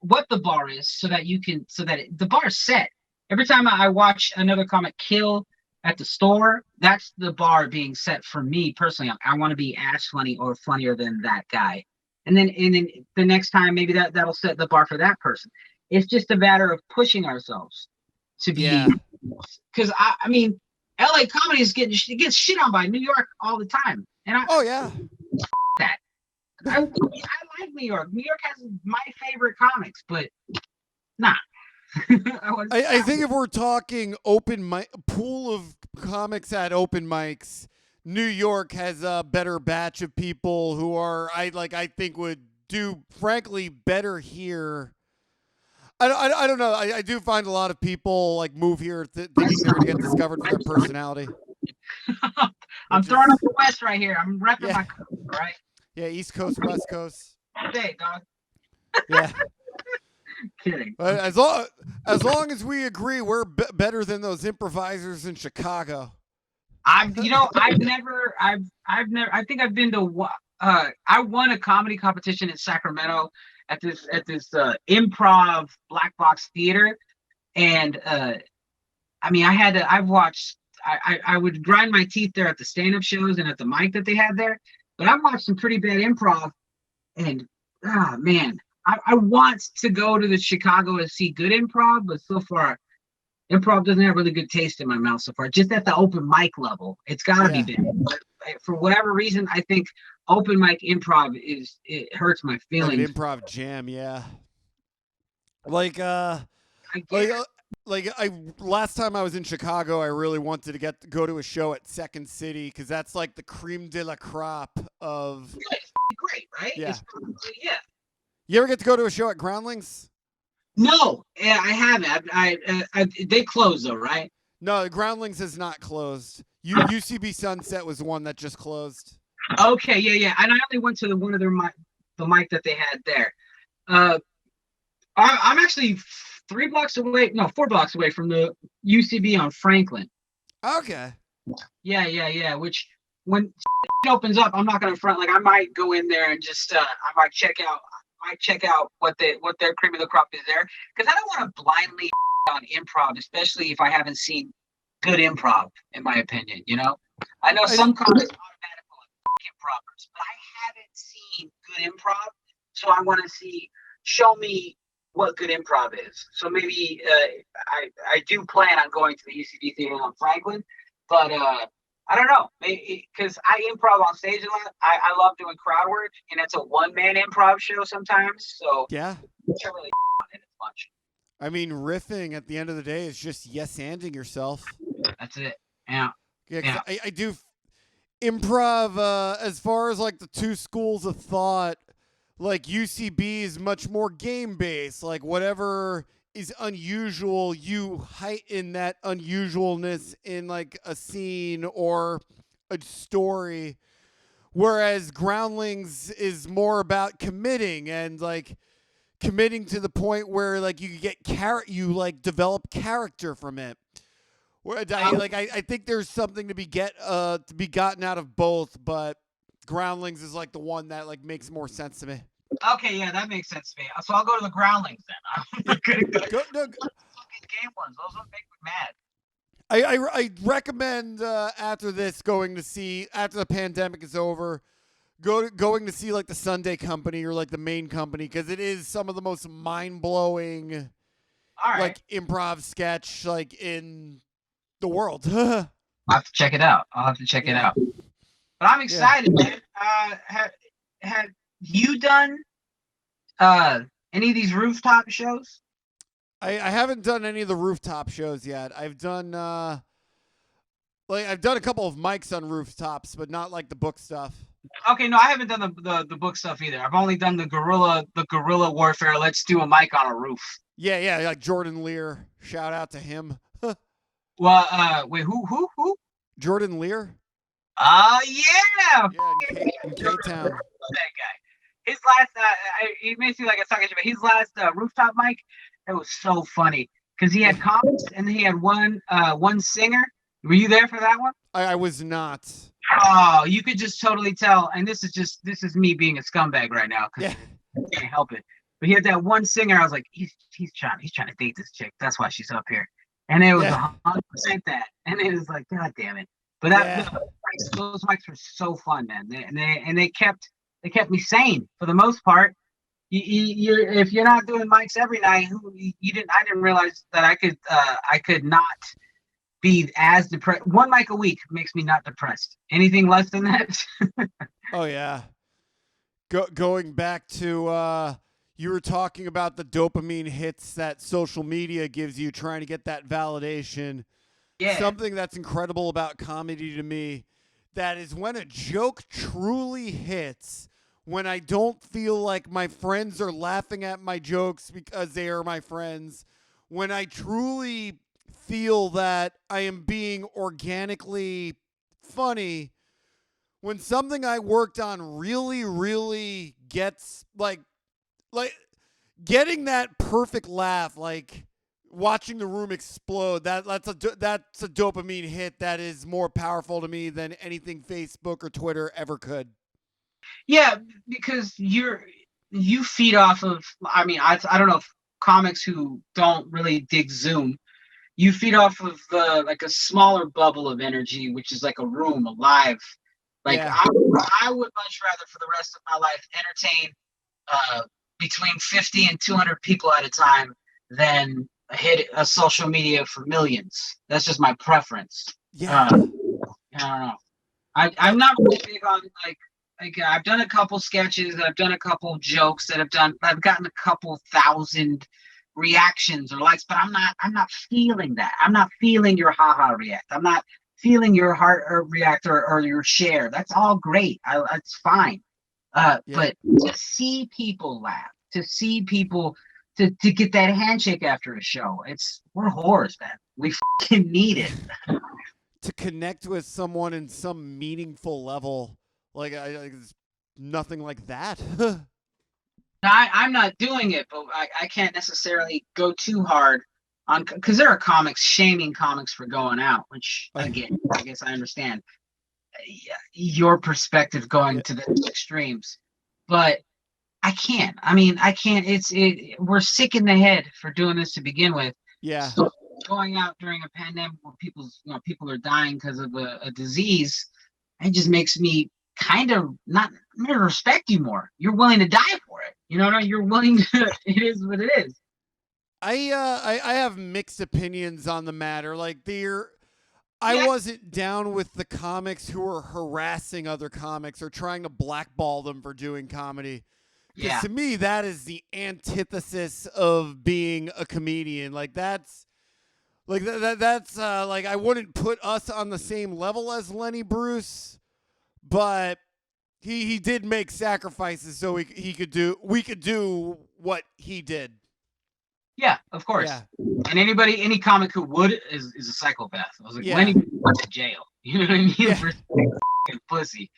what the bar is, so that the bar is set. Every time I watch another comic kill at the store, that's the bar being set for me personally. I want to be as funny or funnier than that guy. And then the next time, maybe that'll set the bar for that person. It's just a matter of pushing ourselves to be, because I mean, LA comedy gets shit on by New York all the time. And that. I like New York. New York has my favorite comics, but nah. I think if we're talking open mic pool of comics at open mics, New York has a better batch of people who are I think would do frankly better here. I don't know. I do find a lot of people like move here thinking they're gonna get discovered for their personality. I'm throwing up the West right here. I'm repping my coast, right? Yeah, East Coast, West Coast. Hey, dog. Yeah. Kidding. But as long as we agree, we're better than those improvisers in Chicago. I think I've been to I won a comedy competition in Sacramento at this improv black box theater, and I mean I would grind my teeth there at the stand-up shows and at the mic that they had there, but I've watched some pretty bad improv, and man, I want to go to the Chicago to see good improv, but so far improv doesn't have really good taste in my mouth so far. Just at the open mic level, it's got to be bad. But for whatever reason, I think open mic improv it hurts my feelings. Like an improv jam, yeah. Last time I was in Chicago, I really wanted to go to a show at Second City because that's like the cream de la crop of. Yeah, it's great, right? Yeah. Yeah. You ever get to go to a show at Groundlings? No, I haven't. They closed though, right? No, Groundlings is not closed. UCB Sunset was the one that just closed. Okay, yeah. And I only went to one of the mic that they had there. I'm actually 4 blocks away from the UCB on Franklin. Okay. Yeah. Which when it opens up, I'm not gonna front. Like I might go in there and just I might check out what their cream of the crop is there, because I don't want to blindly on improv, especially if I haven't seen good improv. In my opinion, I know some comics automatically improvers, but I haven't seen good improv, so I want to show me what good improv is. So maybe I do plan on going to the UCB theater on Franklin, but I don't know, because I improv on stage a lot. I love doing crowd work, and it's a one-man improv show sometimes. So yeah, it's not really it as much. I mean, riffing at the end of the day is just yes-anding yourself. That's it. Yeah. I do improv as far as like the two schools of thought. Like UCB is much more game-based. Like whatever is unusual, you heighten that unusualness in like a scene or a story, whereas Groundlings is more about committing to the point where like you get you like develop character from it. Where I think there's something to be gotten out of both, but Groundlings is like the one that like makes more sense to me. Okay, yeah, that makes sense to me. So I'll go to the Groundlings then. I'm gonna go. Fucking game ones. Those don't make me mad. I recommend after the pandemic is over, going to see like the Sunday Company or like the Main Company, because it is some of the most mind blowing All right. like improv sketch like in the world. I'll have to check it out. It out. But I'm excited, man. Have you done any of these rooftop shows? I haven't done any of the rooftop shows yet. I've done I've done a couple of mics on rooftops, but not like the book stuff. Okay, no, I haven't done the book stuff either. I've only done the guerrilla warfare. Let's do a mic on a roof. Yeah, like Jordan Lear. Shout out to him. Well, wait, who? Jordan Lear? Yeah. Yeah, in K-Town. That guy. His last, he makes me like a sucker, but his last rooftop mic, it was so funny because he had comics and then he had one singer. Were you there for that one? I was not. Oh, you could just totally tell. And this is me being a scumbag right now because I can't help it. But he had that one singer. I was like, he's trying to date this chick. That's why she's up here. And it was 100% that. And it was like, God damn it. But those mics were so fun, man. They kept me sane for the most part. If you're not doing mics every night, I didn't realize that I could not be as depressed. One mic a week makes me not depressed. Anything less than that? Oh yeah. Going back to you were talking about the dopamine hits that social media gives you, trying to get that validation. Yeah. Something that's incredible about comedy to me, that is when a joke truly hits, when I don't feel like my friends are laughing at my jokes because they are my friends, when I truly feel that I am being organically funny, when something I worked on really, really gets like getting that perfect laugh, like watching the room explode, that's a dopamine hit that is more powerful to me than anything Facebook or Twitter ever could. Yeah, because you feed off of. I mean, I don't know if comics who don't really dig Zoom, you feed off of like a smaller bubble of energy, which is like a room, a live. Like I would much rather for the rest of my life entertain between 50 and 200 people at a time than hit a social media for millions. That's just my preference. Yeah. I don't know. I'm not really big on like I've done a couple sketches, I've done a couple jokes I've gotten a couple thousand reactions or likes, but I'm not feeling that. I'm not feeling your haha react. I'm not feeling your heart or react or your share. That's all great. That's fine. But to see people laugh, to see people to get that handshake after a show, we're whores, man. We fucking need it. To connect with someone in some meaningful level, like it's nothing like that. I'm not doing it, but I can't necessarily go too hard on, because there are comics shaming comics for going out, which again, I guess I understand your perspective going to the extremes, but I can't. I mean, I can't. We're sick in the head for doing this to begin with. Yeah. So going out during a pandemic where people are dying because of a disease, it just makes me kind of not respect you more. You're willing to die for it. You know, you're willing to. It is what it is. I have mixed opinions on the matter. Like I wasn't down with the comics who were harassing other comics or trying to blackball them for doing comedy. Because to me, that is the antithesis of being a comedian. Like that's like that's like I wouldn't put us on the same level as Lenny Bruce, but he did make sacrifices so we could do what he did. Yeah, of course. Yeah. And any comic who would is a psychopath. I was like, Lenny went to jail. You know what I mean? Yeah. For pussy.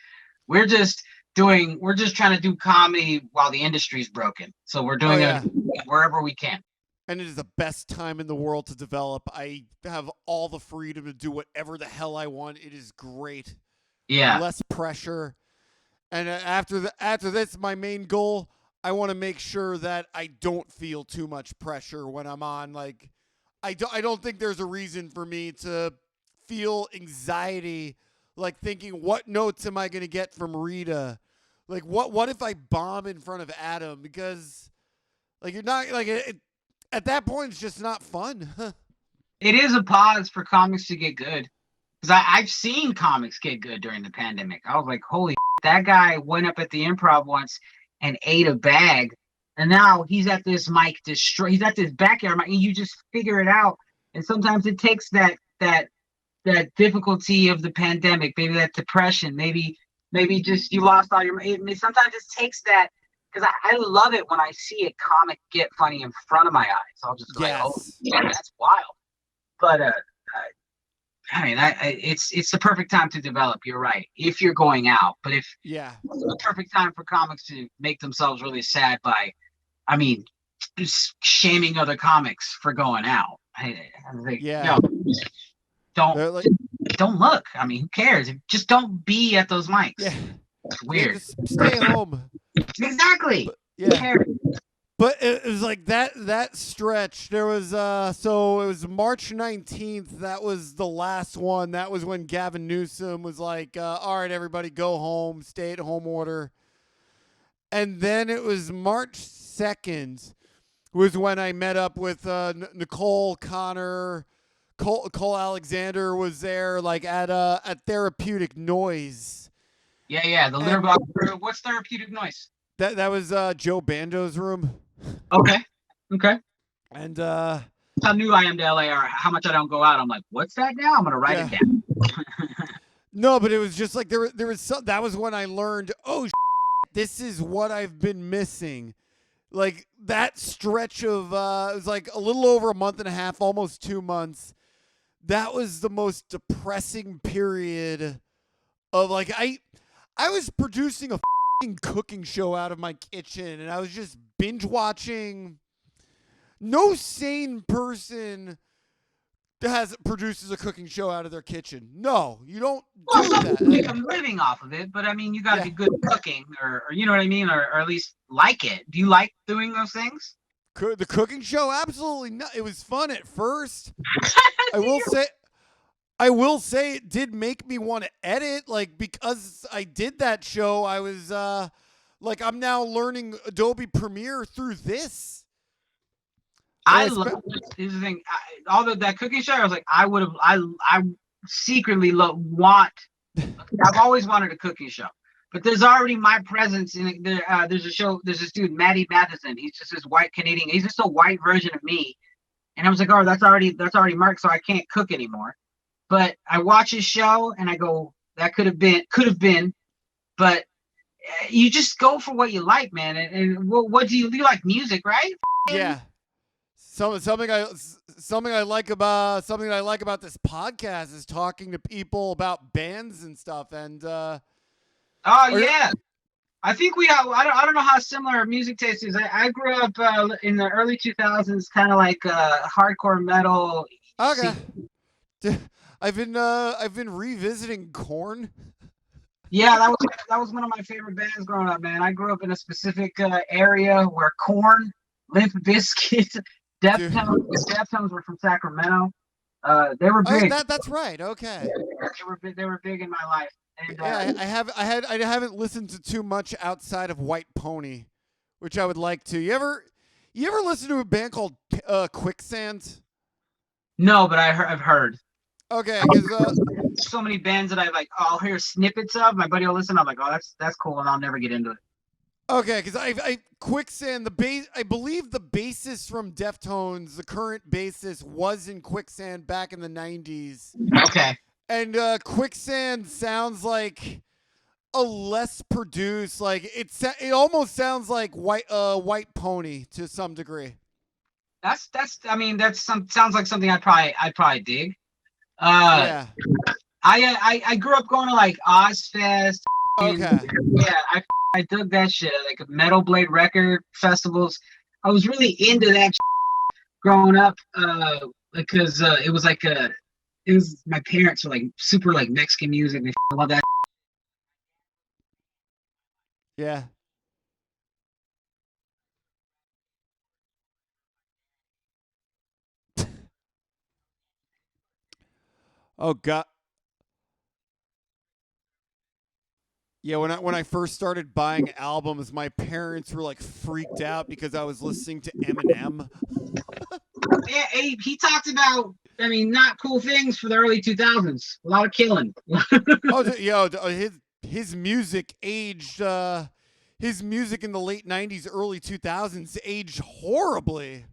We're just trying to do comedy while the industry's broken. So we're doing it wherever we can. And it is the best time in the world to develop. I have all the freedom to do whatever the hell I want. It is great. Yeah. Less pressure. And after this, my main goal, I want to make sure that I don't feel too much pressure when I'm on. Like, I don't think there's a reason for me to feel anxiety, like thinking, what notes am I going to get from Rita? Like, what if I bomb in front of Adam? Because, like, you're not, like, at that point, it's just not fun. It is a pause for comics to get good. Because I've seen comics get good during the pandemic. I was like, holy, that guy went up at the Improv once and ate a bag. And now he's at this mic he's at this backyard mic, and you just figure it out. And sometimes it takes that difficulty of the pandemic, maybe that depression, maybe just you lost all your. Sometimes it takes that, because I love it when I see a comic get funny in front of my eyes. I'll just go, like, oh yeah, that's wild. But I mean, it's the perfect time to develop. You're right, if you're going out. But if it's the perfect time for comics to make themselves really sad by, I mean, just shaming other comics for going out. I think, yo, don't look. I mean, who cares? Just don't be at those mics. Yeah, it's weird. Just stay home. Exactly. But, yeah. Who cares? But it was like that stretch. There was so it was March 19th. That was the last one. That was when Gavin Newsom was like, all right, everybody go home, stay at home order. And then it was March 2nd was when I met up with Nicole Connor. Cole Alexander was there, like at Therapeutic Noise. Yeah, the litter box. What's Therapeutic Noise? That was Joe Bando's room. Okay. And how new I am to LA, or how much I don't go out. I'm like, what's that now? I'm gonna write it down. No, but it was just like there was that was when I learned, oh, this is what I've been missing. Like that stretch of it was like a little over a month and a half, almost 2 months. That was the most depressing period of, like, I was producing a cooking show out of my kitchen, and I was just binge watching. No sane person produces a cooking show out of their kitchen. No, you don't do that. Make a living off of it, but I mean, you got to be good at cooking, or you know what I mean, or at least like it. Do you like doing those things? The cooking show, absolutely not. It was fun at first. I will say it did make me want to edit, like, because I did that show. I was like, I'm now learning Adobe Premiere through this. Here's the thing. That cooking show, I was like, I secretly want. I've always wanted a cooking show, but there's already my presence in it. There's a show. There's this dude, Matty Matheson. He's just this white Canadian. He's just a white version of me, and I was like, oh, that's already marked, so I can't cook anymore. But I watch his show and I go, that could have been, but you just go for what you like, man. And what do you like? Music, right? Yeah. Something I like about this podcast is talking to people about bands and stuff. And yeah, I think we have. I don't know how similar our music taste is. I grew up in the early 2000s, kind of like hardcore metal. Okay. I've been revisiting Korn. Yeah, that was one of my favorite bands growing up, man. I grew up in a specific area where Korn, Limp Bizkit, Deftones were from Sacramento. They were big. Oh, that's right. Okay. They were big in my life. And, I haven't listened to too much outside of White Pony, which I would like to. You ever listen to a band called Quicksand? No, but I've heard. Okay, so many bands that I'll hear snippets of. My buddy will listen. I'm like, oh, that's cool, and I'll never get into it. Okay, because I Quicksand, I believe the bassist from Deftones, the current bassist, was in Quicksand back in the 90s. Okay. And Quicksand sounds like a less produced, like it almost sounds like White Pony to some degree. Sounds like something I'd probably dig. Yeah. I grew up going to like Ozfest. Okay. Yeah, I dug that shit, like Metal Blade record festivals. I was really into that growing up because it was my parents were like super like Mexican music. They love that. Yeah. Oh God. Yeah, when I first started buying albums, my parents were like freaked out because I was listening to Eminem. Yeah, he talked about, I mean, not cool things for the early 2000s. A lot of killing. His music aged. His music in the late '90s, early 2000s aged horribly.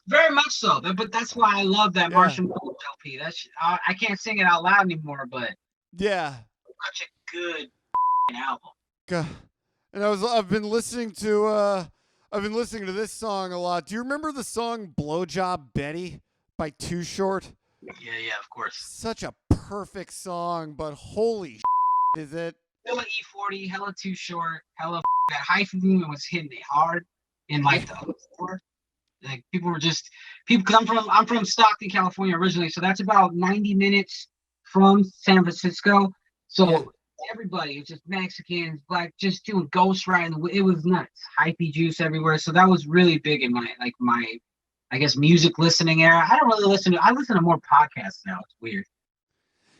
Very much so. But that's why I love that Yeah. Martian Gold LP. That's I can't sing it out loud anymore, but Yeah. such a good album. God. And I've been listening to this song a lot. Do you remember the song Blowjob Betty by Too Short? Yeah, of course. Such a perfect song, but holy is it? Hella E40, hella Too Short, hella that hyphen movement was hitting it hard in like the '04. Like people were just people. Cause I'm from Stockton, California originally, so that's about 90 minutes from San Francisco. So everybody, it's just Mexicans, black, just doing ghost riding. It was nuts, hypey juice everywhere. So that was really big in my I guess music listening era. I don't really listen to. I listen to more podcasts now. It's weird.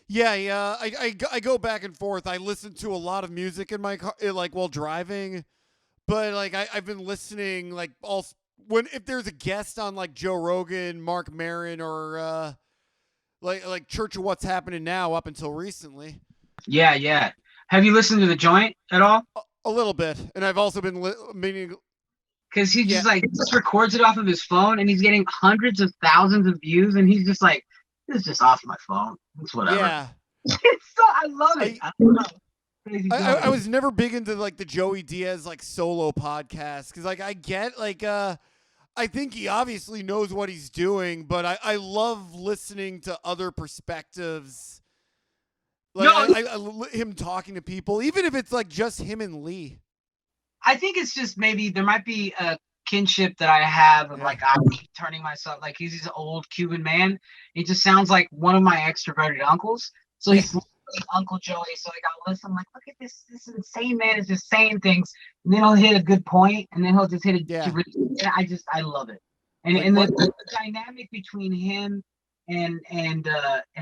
Yeah. I go back and forth. I listen to a lot of music in my car, like while driving, but like I've been listening like if there's a guest on like Joe Rogan, Mark Maron, or like Church of What's Happening Now up until recently. Yeah. Have you listened to The Joint at all? A little bit, and I've also been meaning. Because he just records it off of his phone, and he's getting hundreds of thousands of views, and he's just like, "This is just off my phone. It's whatever." Yeah, I love it. I was never big into like the Joey Diaz like solo podcast because like I get like I think he obviously knows what he's doing, but I love listening to other perspectives. Like him talking to people, even if it's like just him and Lee. I think it's just maybe there might be a kinship that I have of like I keep turning myself like he's this old Cuban man. He just sounds like one of my extroverted uncles. So he's Uncle Joey. So like I'll listen, I'm like, look at this insane man is just saying things, and then he'll hit a good point, and then he'll just hit I love it. And the dynamic between him and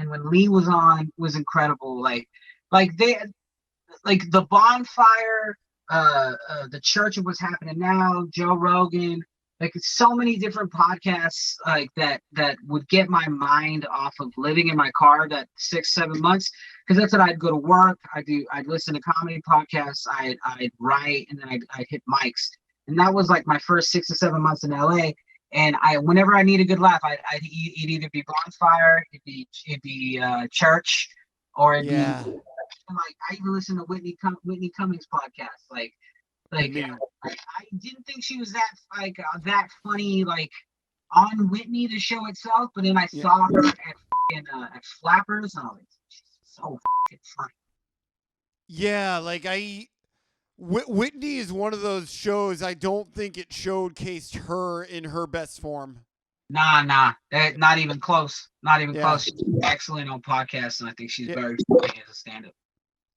when Lee was on was incredible. Like the bonfire. The Church of What's Happening Now, Joe Rogan, like so many different podcasts like that would get my mind off of living in my car that 6-7 months, because that's what I'd go to work. I'd listen to comedy podcasts, I'd write, and then I'd hit mics, and that was like my first 6 to 7 months in LA. And whenever I need a good laugh, it'd either be bonfire, it'd be church, or it'd be. Like I even listen to Whitney Cummings podcast. Like I didn't think she was that funny like on Whitney the show itself, but then I saw her at Flappers, and I was like, she's so funny. Yeah, like Whitney is one of those shows I don't think it showcased her in her best form. Nah, not even close. Not even close. She's excellent on podcasts, and I think she's very funny as a stand-up.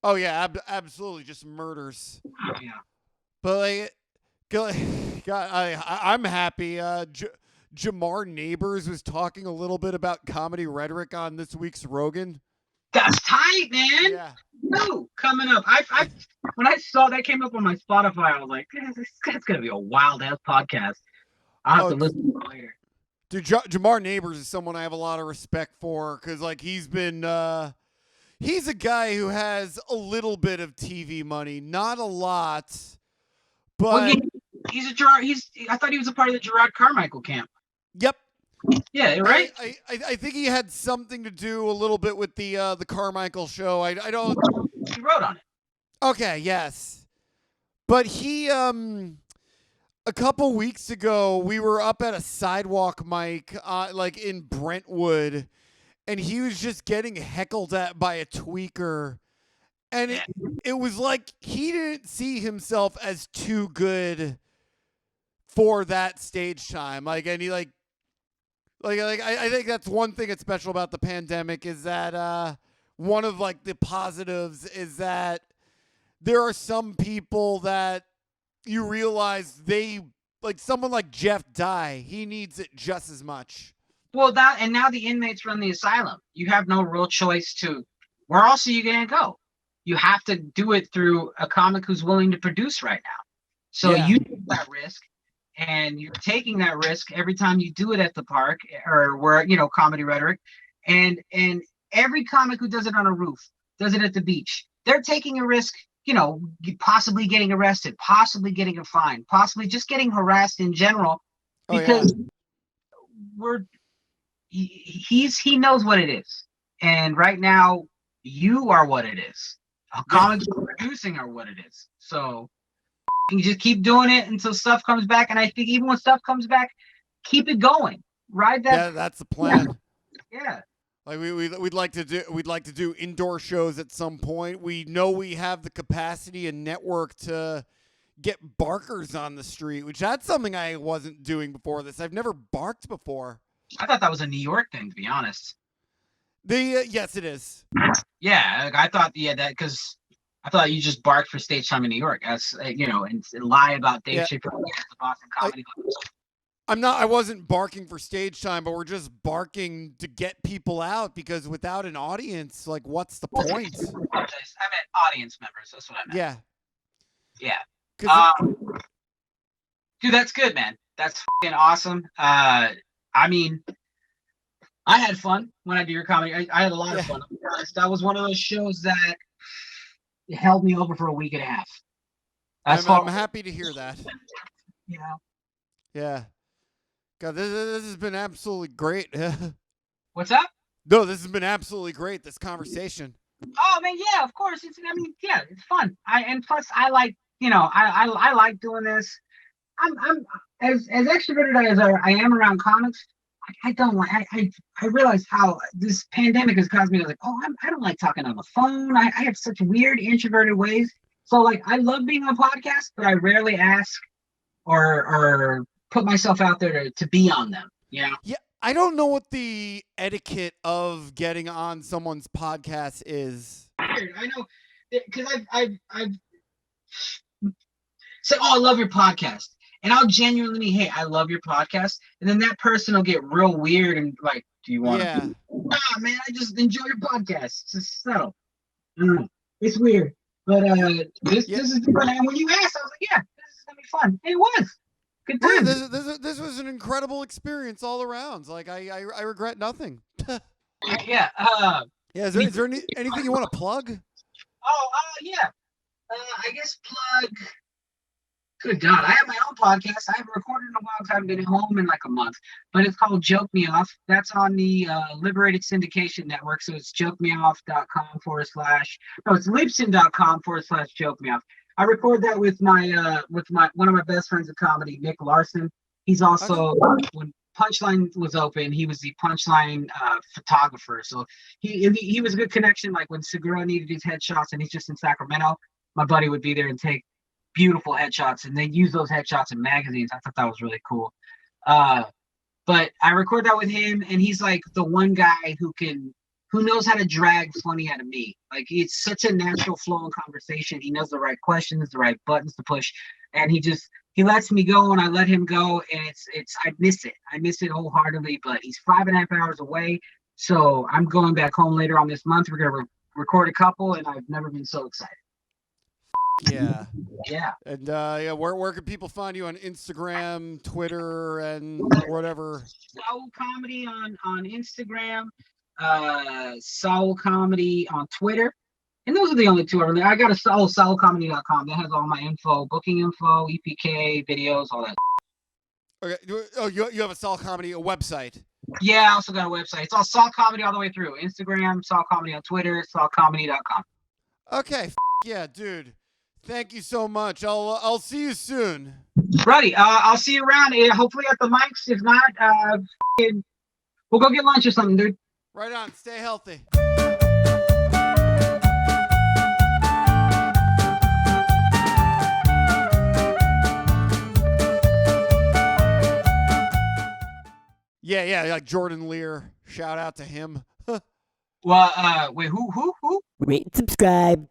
Oh yeah, absolutely, just murders. Yeah, but like, God, I'm happy. Jamar Neighbors was talking a little bit about comedy rhetoric on this week's Rogan. That's tight, man. Yeah. No, coming up. I when I saw that came up on my Spotify, I was like, that's gonna be a wild ass podcast. I'll have to listen to it later. Dude, Jamar Neighbors is someone I have a lot of respect for because like he's been. He's a guy who has a little bit of TV money, not a lot, but I thought he was a part of the Gerard Carmichael camp. Yep. Yeah, right. I think he had something to do a little bit with the Carmichael show. I don't. He wrote on it. Okay. Yes, but he a couple weeks ago we were up at a sidewalk mic like in Brentwood. And he was just getting heckled at by a tweaker. And it was like he didn't see himself as too good for that stage time. Like, and he I think that's one thing that's special about the pandemic is that one of like the positives is that there are some people that you realize they like someone like Jeff Dye. He needs it just as much. Well, now the inmates run the asylum. You have no real choice to. Where else are you gonna go? You have to do it through a comic who's willing to produce right now. So Yeah. you take that risk, and you're taking that risk every time you do it at the park or where Comedy Rhetoric, and every comic who does it on a roof, does it at the beach. They're taking a risk. Possibly getting arrested, possibly getting a fine, possibly just getting harassed in general, because he knows what it is, and right now you are what it is. Comics producing are what it is. So you just keep doing it until stuff comes back, and I think even when stuff comes back, keep it going. Ride that. Yeah, that's the plan. Yeah. Like we'd like to do indoor shows at some point. We know we have the capacity and network to get barkers on the street, which that's something I wasn't doing before this. I've never barked before. I thought that was a New York thing, to be honest. Yes, it is. Yeah, I thought that because I thought you just barked for stage time in New York, as and lie about Dave Chappelle at the Boston Comedy Club. I wasn't barking for stage time, but we're just barking to get people out, because without an audience, like, what's the point? I meant audience members. That's what I meant. Yeah. Dude, that's good, man. That's fucking awesome. I mean, I had fun when I did your comedy. I had a lot of fun. That was one of those shows that held me over for a week and a half. I'm happy to hear that. Yeah. God, this has been absolutely great. What's up? No, this has been absolutely great, this conversation. Oh man, yeah, of course. It's fun. And plus I like, I like doing this. I'm as extroverted as I am around comics. I don't like. I realize how this pandemic has caused me to I don't like talking on the phone. I have such weird introverted ways. So like I love being on podcasts, but I rarely ask or put myself out there to be on them. Yeah, I don't know what the etiquette of getting on someone's podcast is. Weird. I know, because I've said, "Oh, I love your podcast," and I'll genuinely, "Hey, I love your podcast," and then that person will get real weird and like, "Do you want?" Yeah. Nah, man, I just enjoy your podcast. It's just subtle. It's weird, but this is different. And when you asked, I was like, "Yeah, this is gonna be fun." And it was. Good time. Yeah, this was an incredible experience all around. Like I regret nothing. Yeah. Is there anything you want to plug? Yeah. I guess plug. Good God, I have my own podcast. I haven't recorded in a while because I haven't been home in like a month. But it's called Joke Me Off. That's on the Liberated Syndication Network. So it's jokemeoff.com / no, it's libsyn.com / joke me off. I record that with my one of my best friends of comedy, Nick Larson. He's also when Punchline was open, he was the Punchline photographer. So he was a good connection. Like when Segura needed his headshots and he's just in Sacramento, my buddy would be there and take beautiful headshots, and they use those headshots in magazines. I thought that was really cool. But I record that with him, and he's like the one guy who knows how to drag funny out of me. Like it's such a natural flow in conversation. He knows the right questions, the right buttons to push, and he lets me go and I let him go, and I miss it wholeheartedly. But he's 5.5 hours away, so I'm going back home later on this month. We're gonna record a couple, and I've never been so excited. Yeah. And where can people find you on Instagram, Twitter, and whatever? Saul Comedy on Instagram, Saul Comedy on Twitter, and those are the only two. I got a saulcomedy.com that has all my info, booking info, EPK videos, all that. Okay. Oh, you have a Saul Comedy website? Yeah, I also got a website. It's all Saul Comedy all the way through. Instagram, Saul Comedy on Twitter, saulcomedy.com. Okay. Yeah, dude. Thank you so much. I'll see you soon. Buddy, I'll see you around. Hopefully at the mics. If not, we'll go get lunch or something, dude. Right on. Stay healthy. Yeah, like Jordan Lear. Shout out to him. Well, wait, who? Rate and subscribe.